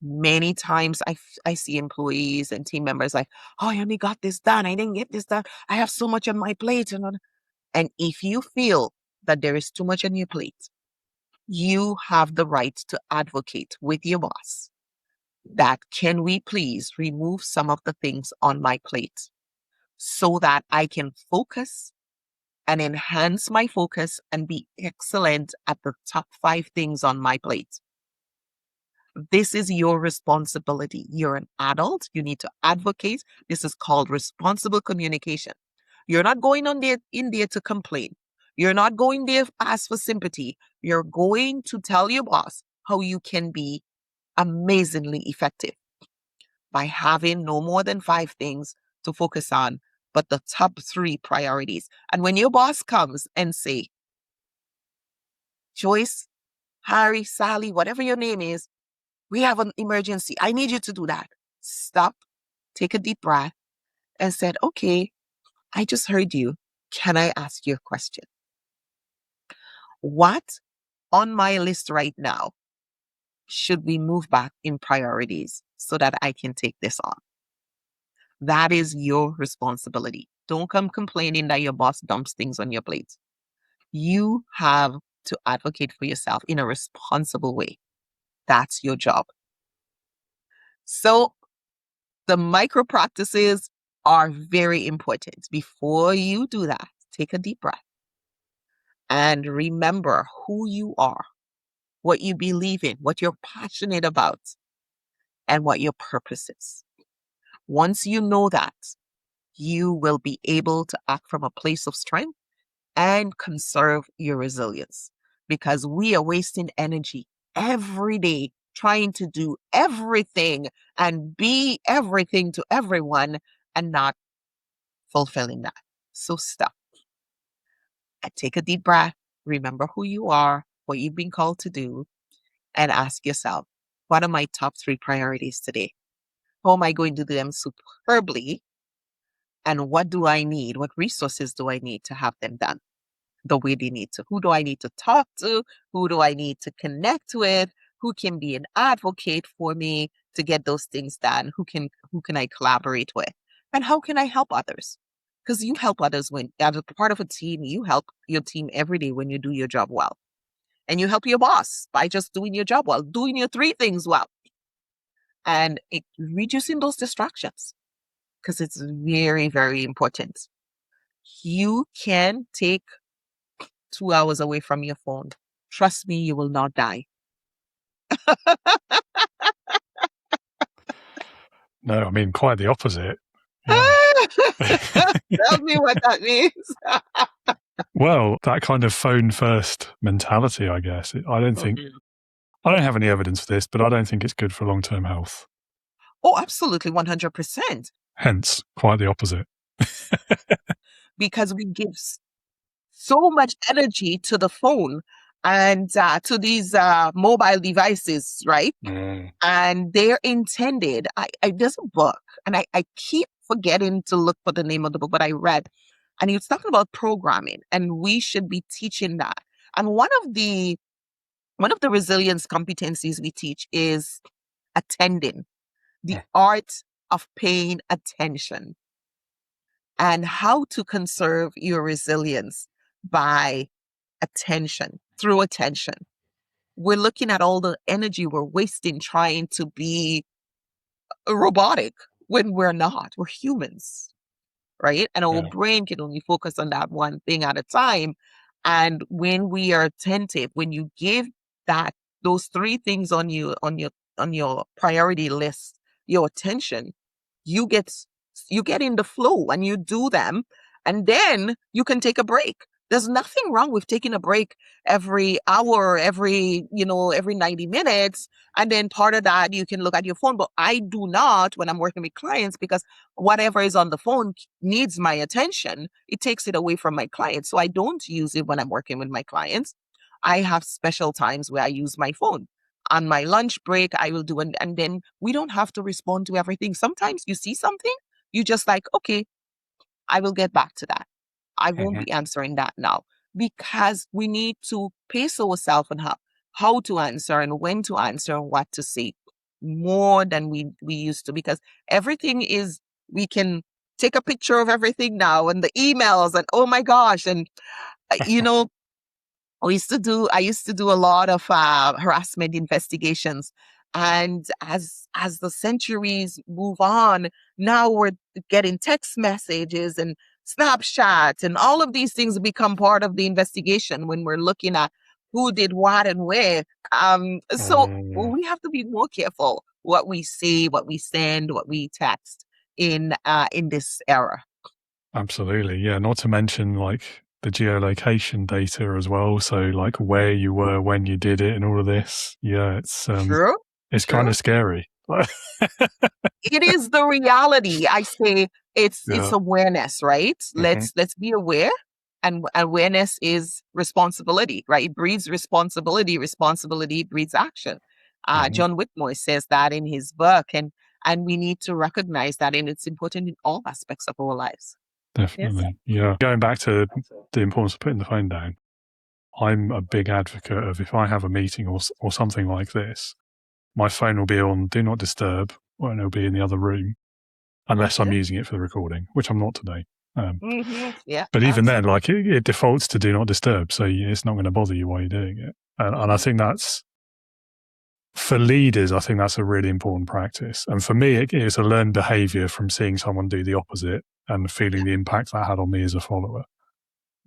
S1: Many times I see employees and team members like, oh, I only got this done. I didn't get this done. I have so much on my plate. And if you feel that there is too much on your plate, you have the right to advocate with your boss that can we please remove some of the things on my plate so that I can focus and enhance my focus and be excellent at the top 5 things on my plate. This is your responsibility. You're an adult. You need to advocate. This is called responsible communication. You're not going in there to complain. You're not going there to ask for sympathy. You're going to tell your boss how you can be amazingly effective by having no more than 5 things to focus on, but the top 3 priorities. And when your boss comes and say, Joyce, Harry, Sally, whatever your name is, we have an emergency. I need you to do that. Stop, take a deep breath, and said, okay, I just heard you. Can I ask you a question? What on my list right now should we move back in priorities so that I can take this on? That is your responsibility. Don't come complaining that your boss dumps things on your plate. You have to advocate for yourself in a responsible way. That's your job. So the micro practices are very important. Before you do that, take a deep breath and remember who you are, what you believe in, what you're passionate about, and what your purpose is. Once you know that, you will be able to act from a place of strength and conserve your resilience, because we are wasting energy every day trying to do everything and be everything to everyone and not fulfilling that. So stop and take a deep breath. Remember who you are, what you've been called to do, and ask yourself, what are my top 3 priorities today? How am I going to do them superbly? And what do I need? What resources do I need to have them done the way they need to? Who do I need to talk to? Who do I need to connect with? Who can be an advocate for me to get those things done? Who can I collaborate with? And how can I help others? Because you help others when, as a part of a team, you help your team every day when you do your job well. And you help your boss by just doing your job well, doing your 3 things well. And reducing those distractions, because it's very, very important. You can take 2 hours away from your phone. Trust me, you will not die.
S2: No, I mean, quite the opposite. Yeah.
S1: Tell me what that means.
S2: Well, that kind of phone first mentality, I guess. I don't have any evidence for this, but I don't think it's good for long-term health.
S1: Oh, absolutely, 100%.
S2: Hence, quite the opposite.
S1: Because we give so much energy to the phone and to these mobile devices, right? And they're intended, there's a book, and I keep forgetting to look for the name of the book, but I read, and he was talking about programming, and we should be teaching that. And one of the resilience competencies we teach is attending, the art of paying attention, and how to conserve your resilience by through attention. We're looking at all the energy we're wasting trying to be robotic when we're not. We're humans, right? And our brain can only focus on that one thing at a time. And when we are attentive, when you give those 3 things on your priority list, your attention, you get in the flow and you do them, and then you can take a break. There's nothing wrong with taking a break every hour, every 90 minutes. And then part of that, you can look at your phone. But I do not when I'm working with clients, because whatever is on the phone needs my attention. It takes it away from my clients. So I don't use it when I'm working with my clients. I have special times where I use my phone. On my lunch break, I will do, and then we don't have to respond to everything. Sometimes you see something, you just like, okay, I will get back to that. I won't be answering that now, because we need to pace ourselves on how to answer and when to answer and what to say more than we used to, because everything is, we can take a picture of everything now, and the emails, and oh my gosh. And I used to do a lot of harassment investigations. And as the centuries move on, now we're getting text messages and Snapchat, and all of these things become part of the investigation when we're looking at who did what and where. So we have to be more careful what we say, what we send, what we text in this era.
S2: Absolutely. Yeah. Not to mention like the geolocation data as well. So like where you were when you did it and all of this. Yeah.
S1: True.
S2: It's kind
S1: True.
S2: of scary.
S1: It is the reality. I say it's
S2: Yeah.
S1: awareness, right?
S2: Mm-hmm.
S1: Let's be aware. And awareness is responsibility, right? It breeds responsibility. Responsibility breeds action.
S2: Mm-hmm.
S1: John Whitmore says that in his book, and we need to recognize that, and it's important in all aspects of our lives.
S2: Definitely. Yeah. Going back to the importance of putting the phone down, I'm a big advocate of if I have a meeting or something like this, my phone will be on do not disturb, or it'll be in the other room, unless I'm using it for the recording, which I'm not today.
S1: Yeah.
S2: But even then,
S1: Absolutely.
S2: like it defaults to do not disturb, so it's not going to bother you while you're doing it. And I think that's, for leaders, I think that's a really important practice. And for me, it's a learned behavior from seeing someone do the opposite and feeling the impact that had on me as a follower.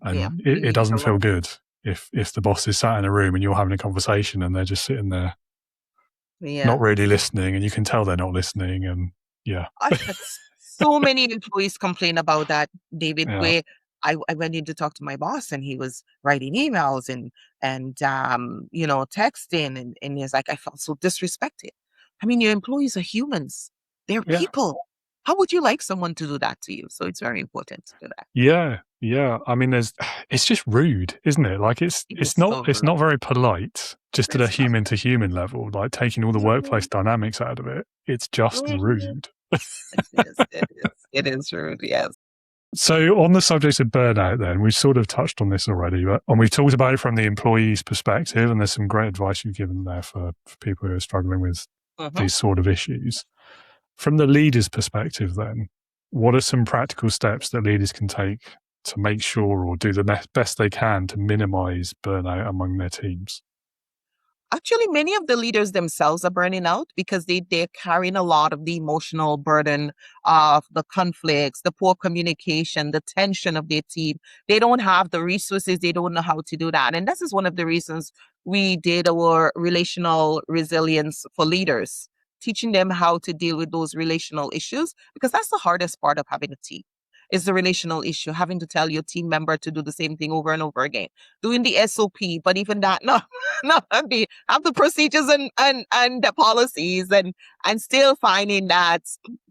S2: And
S1: We
S2: it
S1: need to
S2: doesn't feel
S1: learn.
S2: good if the boss is sat in a room and you're having a conversation and they're just sitting there
S1: Yeah.
S2: not really listening, and you can tell they're not listening. And yeah,
S1: I've had so many employees complain about that, David,
S2: yeah,
S1: where I went in to talk to my boss and he was writing emails and texting and he's like, I felt so disrespected. I mean, your employees are humans. They're
S2: yeah,
S1: people. How would you like someone to do that to you? So it's very important to do that.
S2: yeah, yeah. I mean, it's just rude, isn't it? Like it's
S1: It is
S2: it's not
S1: so
S2: it's
S1: rude.
S2: not very polite, just at a
S1: It's not.
S2: human to human level, like taking all the workplace dynamics out of it. It's just
S1: Mhm.
S2: rude.
S1: It is. It is. It is rude. Yes.
S2: So on the subject of burnout, then we've sort of touched on this already, and we've talked about it from the employee's perspective, and there's some great advice you've given there for people who are struggling with
S1: Mhm.
S2: these sort of issues. From the leader's perspective, then, what are some practical steps that leaders can take to make sure or do the best they can to minimize burnout among their teams?
S1: Actually, many of the leaders themselves are burning out because they're carrying a lot of the emotional burden of the conflicts, the poor communication, the tension of their team. They don't have the resources. They don't know how to do that. And this is one of the reasons we did our relational resilience for leaders, teaching them how to deal with those relational issues, because that's the hardest part of having a team. Is the relational issue, having to tell your team member to do the same thing over and over again, doing the SOP, but even that, no, not the have the procedures and the policies and still finding that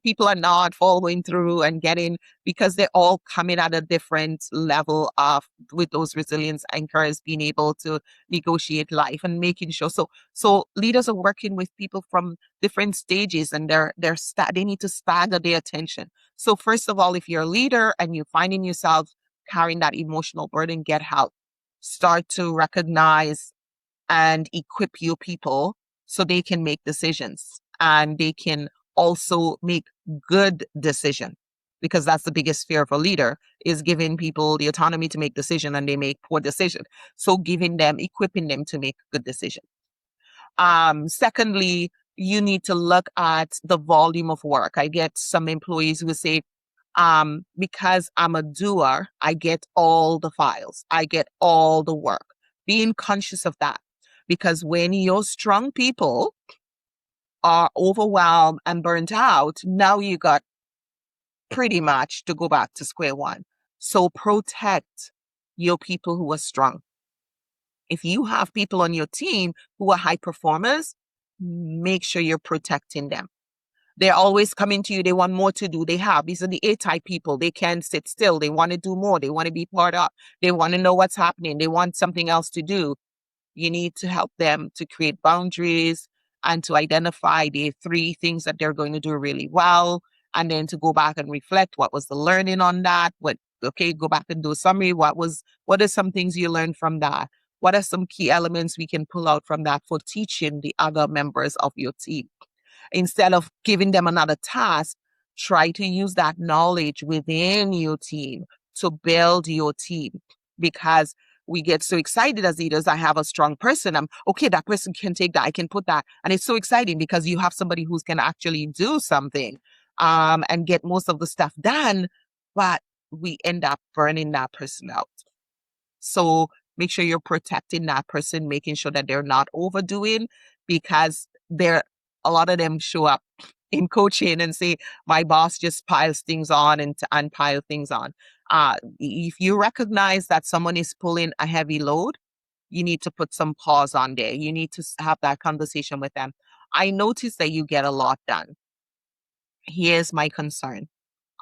S1: people are not following through and getting, because they're all coming at a different level of with those resilience anchors, being able to negotiate life and making sure. So leaders are working with people from different stages, and they need to stagger their attention. So first of all, if you're a leader and you're finding yourself carrying that emotional burden, get help. Start to recognize and equip your people so they can make decisions and they can also make good decision, because that's the biggest fear of a leader, is giving people the autonomy to make decision and they make poor decision. So equipping them to make good decision. Secondly, you need to look at the volume of work. I get some employees who say, because I'm a doer, I get all the files, I get all the work. Being conscious of that, because when your strong people are overwhelmed and burnt out, now you got pretty much to go back to square one. So protect your people who are strong. If you have people on your team who are high performers, make sure you're protecting them. They're always coming to you. They want more to do. These are the A-type people. They can't sit still. They want to do more. They want to be part of. They want to know what's happening. They want something else to do. You need to help them to create boundaries and to identify the 3 things that they're going to do really well. And then to go back and reflect what was the learning on that. Go back and do a summary. What are some things you learned from that? What are some key elements we can pull out from that for teaching the other members of your team? Instead of giving them another task, try to use that knowledge within your team to build your team, because we get so excited as leaders. I have a strong person. Okay, that person can take that. I can put that. And it's so exciting because you have somebody who can actually do something and get most of the stuff done, but we end up burning that person out. So make sure you're protecting that person, making sure that they're not overdoing, because a lot of them show up in coaching and say, my boss just piles things on and pile things on. If you recognize that someone is pulling a heavy load, you need to put some pause on there. You need to have that conversation with them. I notice that you get a lot done. Here's my concern.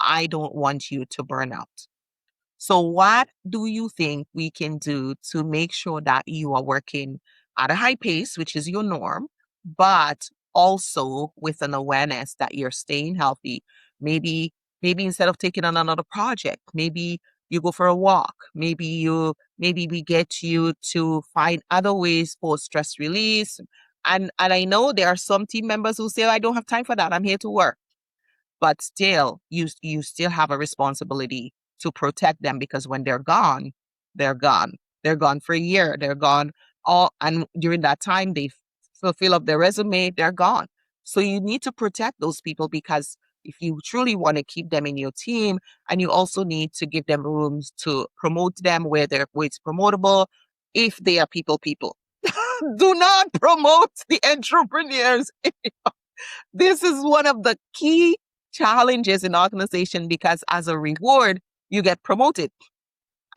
S1: I don't want you to burn out. So what do you think we can do to make sure that you are working at a high pace, which is your norm, but also with an awareness that you're staying healthy? Maybe instead of taking on another project, maybe you go for a walk. Maybe we get you to find other ways for stress release. And I know there are some team members who say, I don't have time for that. I'm here to work. But still, you still have a responsibility to protect them, because when they're gone, they're gone. They're gone for a year. They're gone and during that time, they fulfill up their resume. They're gone. So you need to protect those people, because if you truly want to keep them in your team, and you also need to give them rooms to promote them where it's promotable, if they are people. Do not promote the entrepreneurs. This is one of the key challenges in organization, because as a reward, you get promoted.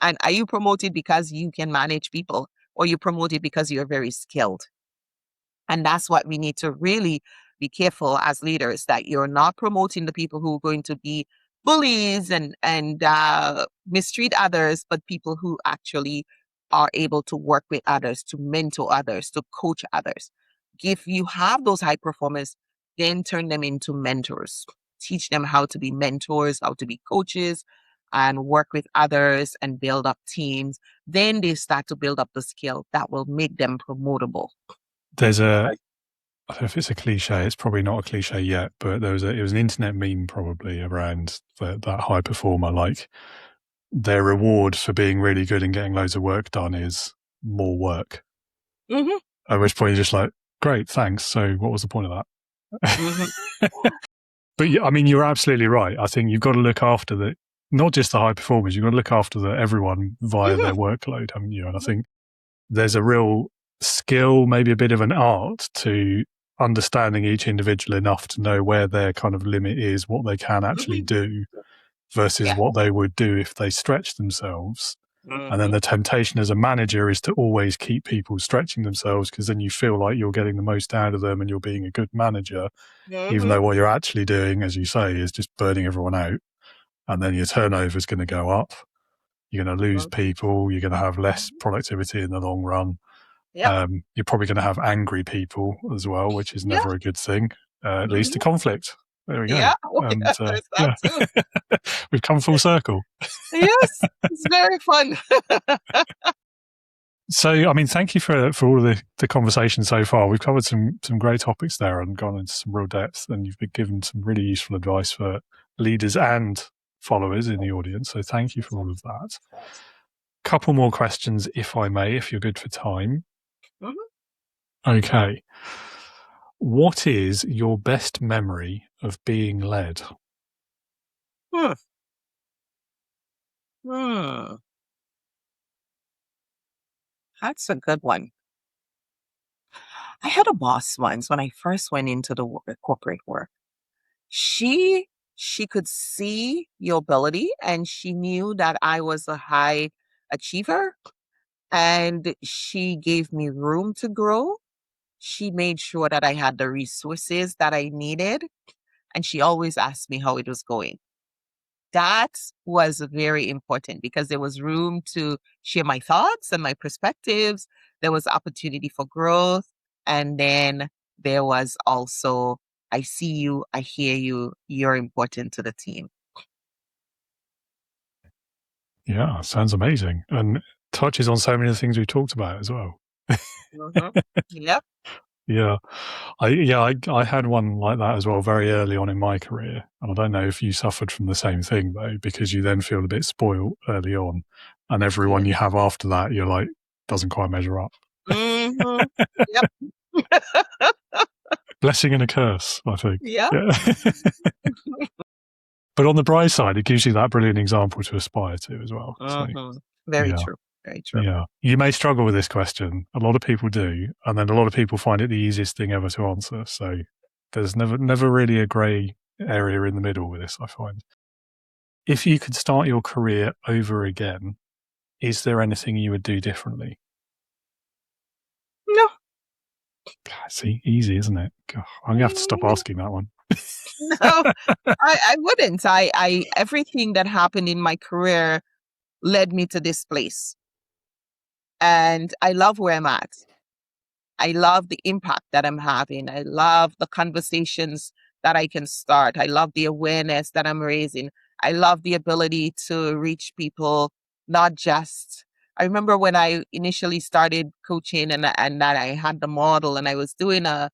S1: And are you promoted because you can manage people, or you promoted because you're very skilled? And that's what we need to really be careful as leaders, that you're not promoting the people who are going to be bullies and mistreat others, but people who actually are able to work with others, to mentor others, to coach others. If you have those high performers, then turn them into mentors. Teach them how to be mentors, how to be coaches, and work with others and build up teams. Then they start to build up the skill that will make them promotable.
S2: There's I don't know if it's a cliche. It's probably not a cliche yet, but it was an internet meme probably around that high performer. Like, their reward for being really good and getting loads of work done is more work.
S1: Mm-hmm.
S2: At which point you're just like, great, thanks. So what was the point of that?
S1: Mm-hmm.
S2: But I mean, you're absolutely right. I think you've got to look after not just the high performers. You've got to look after everyone via their workload, haven't you? And I think there's a real skill, maybe a bit of an art, to understanding each individual enough to know where their kind of limit is, what they can actually do versus what they would do if they stretch themselves. And then the temptation as a manager is to always keep people stretching themselves, because then you feel like you're getting the most out of them and you're being a good manager, even though what you're actually doing, as you say, is just burning everyone out. And then your turnover is going to go up. You're going to lose people. You're going to have less productivity in the long run. You're probably going to have angry people as well, which is never a good thing. It leads to conflict. There we go.
S1: Yeah,
S2: we've come full circle.
S1: Yes, it's very fun.
S2: So, I mean, thank you for all of the conversation so far. We've covered some great topics there and gone into some real depth, and you've been given some really useful advice for leaders and followers in the audience. So thank you for all of that. Couple more questions, if I may, if you're good for time. Okay. What is your best memory of being led?
S1: That's a good one. I had a boss once when I first went into the corporate work. She could see your ability, and she knew that I was a high achiever, and she gave me room to grow. She made sure that I had the resources that I needed, and she always asked me how it was going. That was very important, because there was room to share my thoughts and my perspectives. There was opportunity for growth. And then there was also, I see you, I hear you, you're important to the team.
S2: Yeah, sounds amazing. And touches on so many of the things we talked about as well.
S1: Yep.
S2: Yeah. I had one like that as well very early on in my career. And I don't know if you suffered from the same thing, though, because you then feel a bit spoiled early on. And everyone you have after that, you're like, doesn't quite measure up.
S1: Yep.
S2: Blessing and a curse, I think.
S1: Yeah.
S2: But on the bright side, it gives you that brilliant example to aspire to as well.
S1: Very true. Very true.
S2: Yeah. You may struggle with this question. A lot of people do. And then a lot of people find it the easiest thing ever to answer. So There's never really a grey area in the middle with this, I find. If you could start your career over again, is there anything you would do differently?
S1: No.
S2: See, easy, isn't it? God, I'm going to have to stop asking that one.
S1: No, I wouldn't. I everything that happened in my career led me to this place. And I love where I'm at. I love the impact that I'm having. I love the conversations that I can start. I love the awareness that I'm raising. I love the ability to reach people, not just. I remember when I initially started coaching and that I had the model and I was doing a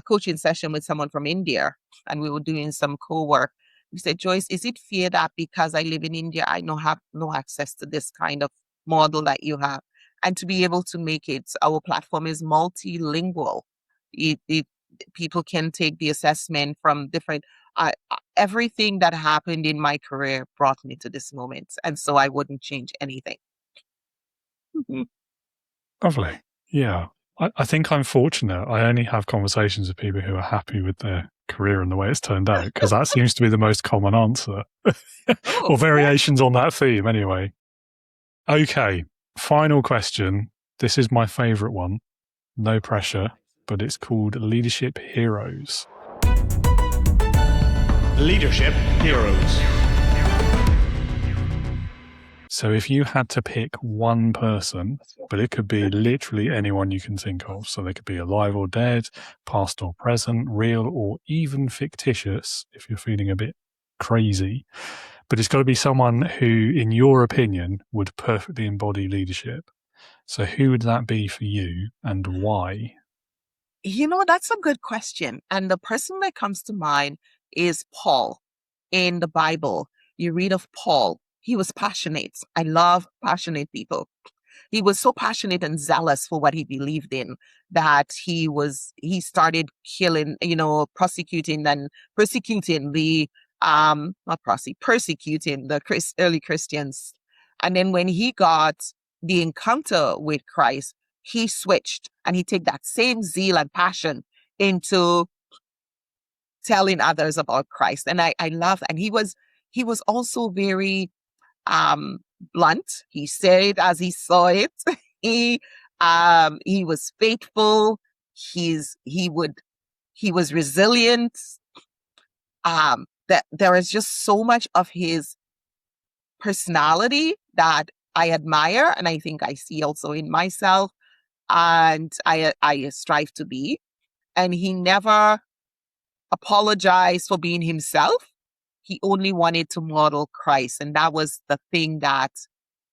S1: coaching session with someone from India and we were doing some co-work. We said, Joyce, is it fair that because I live in India, I don't have no access to this kind of model that you have? And to be able to make it, our platform is multilingual. People can take the assessment from different, everything that happened in my career brought me to this moment. And so I wouldn't change anything.
S2: Lovely. Yeah. I think I'm fortunate. I only have conversations with people who are happy with their career and the way it's turned out, because that seems to be the most common answer. Or variations on that theme anyway. Okay. Final question. This is my favorite one. No pressure, but it's called Leadership Heroes.
S3: Leadership Heroes.
S2: So if you had to pick one person, but it could be literally anyone you can think of. So they could be alive or dead, past or present, real or even fictitious, if you're feeling a bit crazy. But it's got to be someone who, in your opinion, would perfectly embody leadership. So who would that be for you and why?
S1: That's a good question. And the person that comes to mind is Paul. In the Bible, you read of Paul. He was passionate. I love passionate people. He was so passionate and zealous for what he believed in that he started killing, persecuting the early Christians. And then when he got the encounter with Christ, he switched and he took that same zeal and passion into telling others about Christ. And I love, and he was also very blunt. He said it as he saw it. He was faithful. He was resilient. That there is just so much of his personality that I admire, and I think I see also in myself, and I strive to be. And he never apologized for being himself. He only wanted to model Christ. And that was the thing that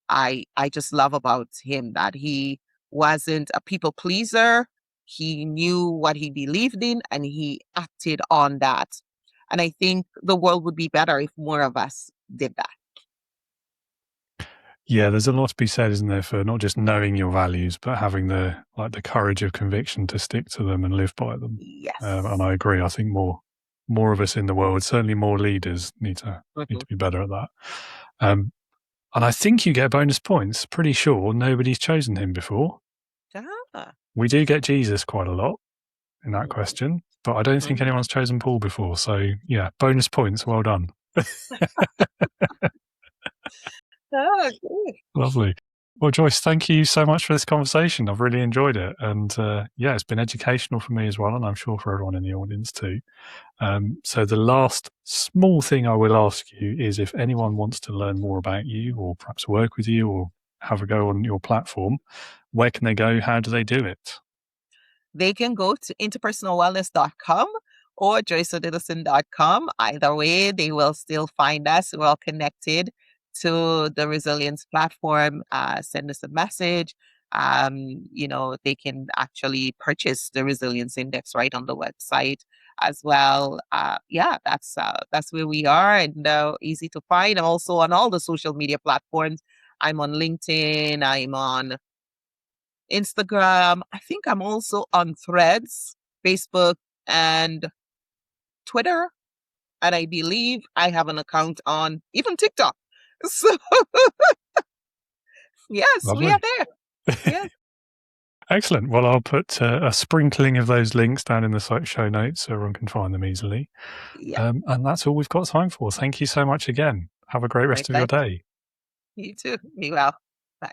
S1: I just love about him, that he wasn't a people pleaser. He knew what he believed in and he acted on that. And I think the world would be better if more of us did that.
S2: Yeah, there's a lot to be said, isn't there, for not just knowing your values, but having the courage of conviction to stick to them and live by them.
S1: Yes.
S2: And I agree. I think more of us in the world, certainly more leaders, need to be better at that. And I think you get bonus points. Pretty sure nobody's chosen him before. We do get Jesus quite a lot in that question, but I don't think anyone's chosen Paul before. So yeah, bonus points. Well done. Lovely. Well, Joyce, thank you so much for this conversation. I've really enjoyed it. And it's been educational for me as well. And I'm sure for everyone in the audience too. So the last small thing I will ask you is if anyone wants to learn more about you or perhaps work with you or have a go on your platform, where can they go? How do they do it?
S1: They can go to interpersonalwellness.com or joyceodidison.com. Either way, they will still find us. We're all connected to the Resilience platform. Send us a message. They can actually purchase the Resilience Index right on the website as well. That's where we are, and easy to find. I'm also on all the social media platforms. I'm on LinkedIn. I'm on Instagram. I think I'm also on Threads, Facebook, and Twitter. And I believe I have an account on even TikTok. So yes,
S2: Lovely.
S1: we are there. Yeah.
S2: Excellent. Well, I'll put a sprinkling of those links down in the show notes so everyone can find them easily.
S1: Yeah.
S2: And that's all we've got time for. Thank you so much again. Have a great rest of your day.
S1: You too. Be well. Bye.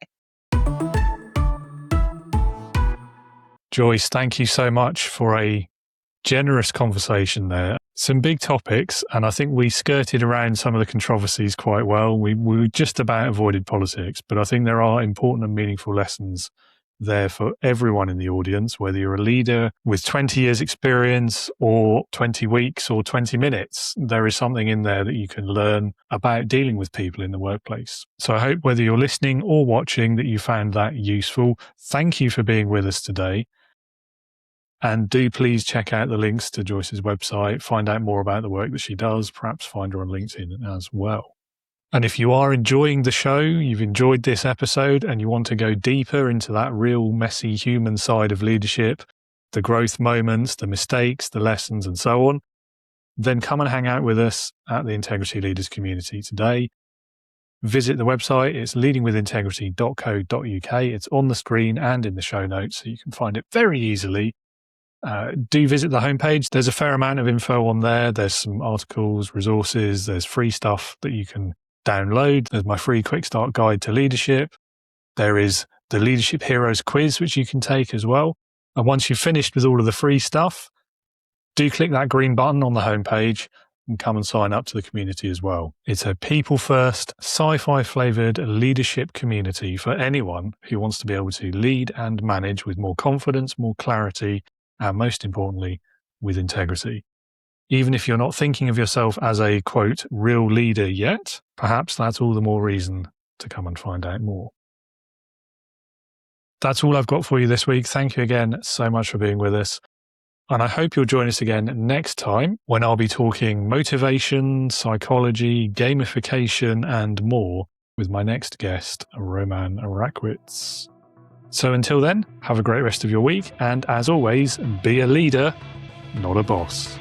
S2: Joyce, thank you so much for a generous conversation there. Some big topics, and I think we skirted around some of the controversies quite well. We just about avoided politics, but I think there are important and meaningful lessons there for everyone in the audience, whether you're a leader with 20 years experience or 20 weeks or 20 minutes, there is something in there that you can learn about dealing with people in the workplace. So I hope whether you're listening or watching that you found that useful. Thank you for being with us today. And do please check out the links to Joyce's website, find out more about the work that she does, perhaps find her on LinkedIn as well. And if you are enjoying the show, you've enjoyed this episode, and you want to go deeper into that real messy human side of leadership, the growth moments, the mistakes, the lessons, and so on, then come and hang out with us at the Integrity Leaders community today. Visit the website. It's leadingwithintegrity.co.uk. It's on the screen and in the show notes, so you can find it very easily. Do visit the homepage. There's a fair amount of info on there. There's some articles, resources, there's free stuff that you can download. There's my free quick start guide to leadership. There is the Leadership Heroes quiz, which you can take as well. And once you've finished with all of the free stuff, do click that green button on the homepage and come and sign up to the community as well. It's a people-first, sci-fi flavored leadership community for anyone who wants to be able to lead and manage with more confidence, more clarity, and most importantly, with integrity. Even if you're not thinking of yourself as a, quote, real leader yet, perhaps that's all the more reason to come and find out more. That's all I've got for you this week. Thank you again so much for being with us. And I hope you'll join us again next time when I'll be talking motivation, psychology, gamification, and more with my next guest, Roman Rakwitz. So until then, have a great rest of your week, and as always, be a leader, not a boss.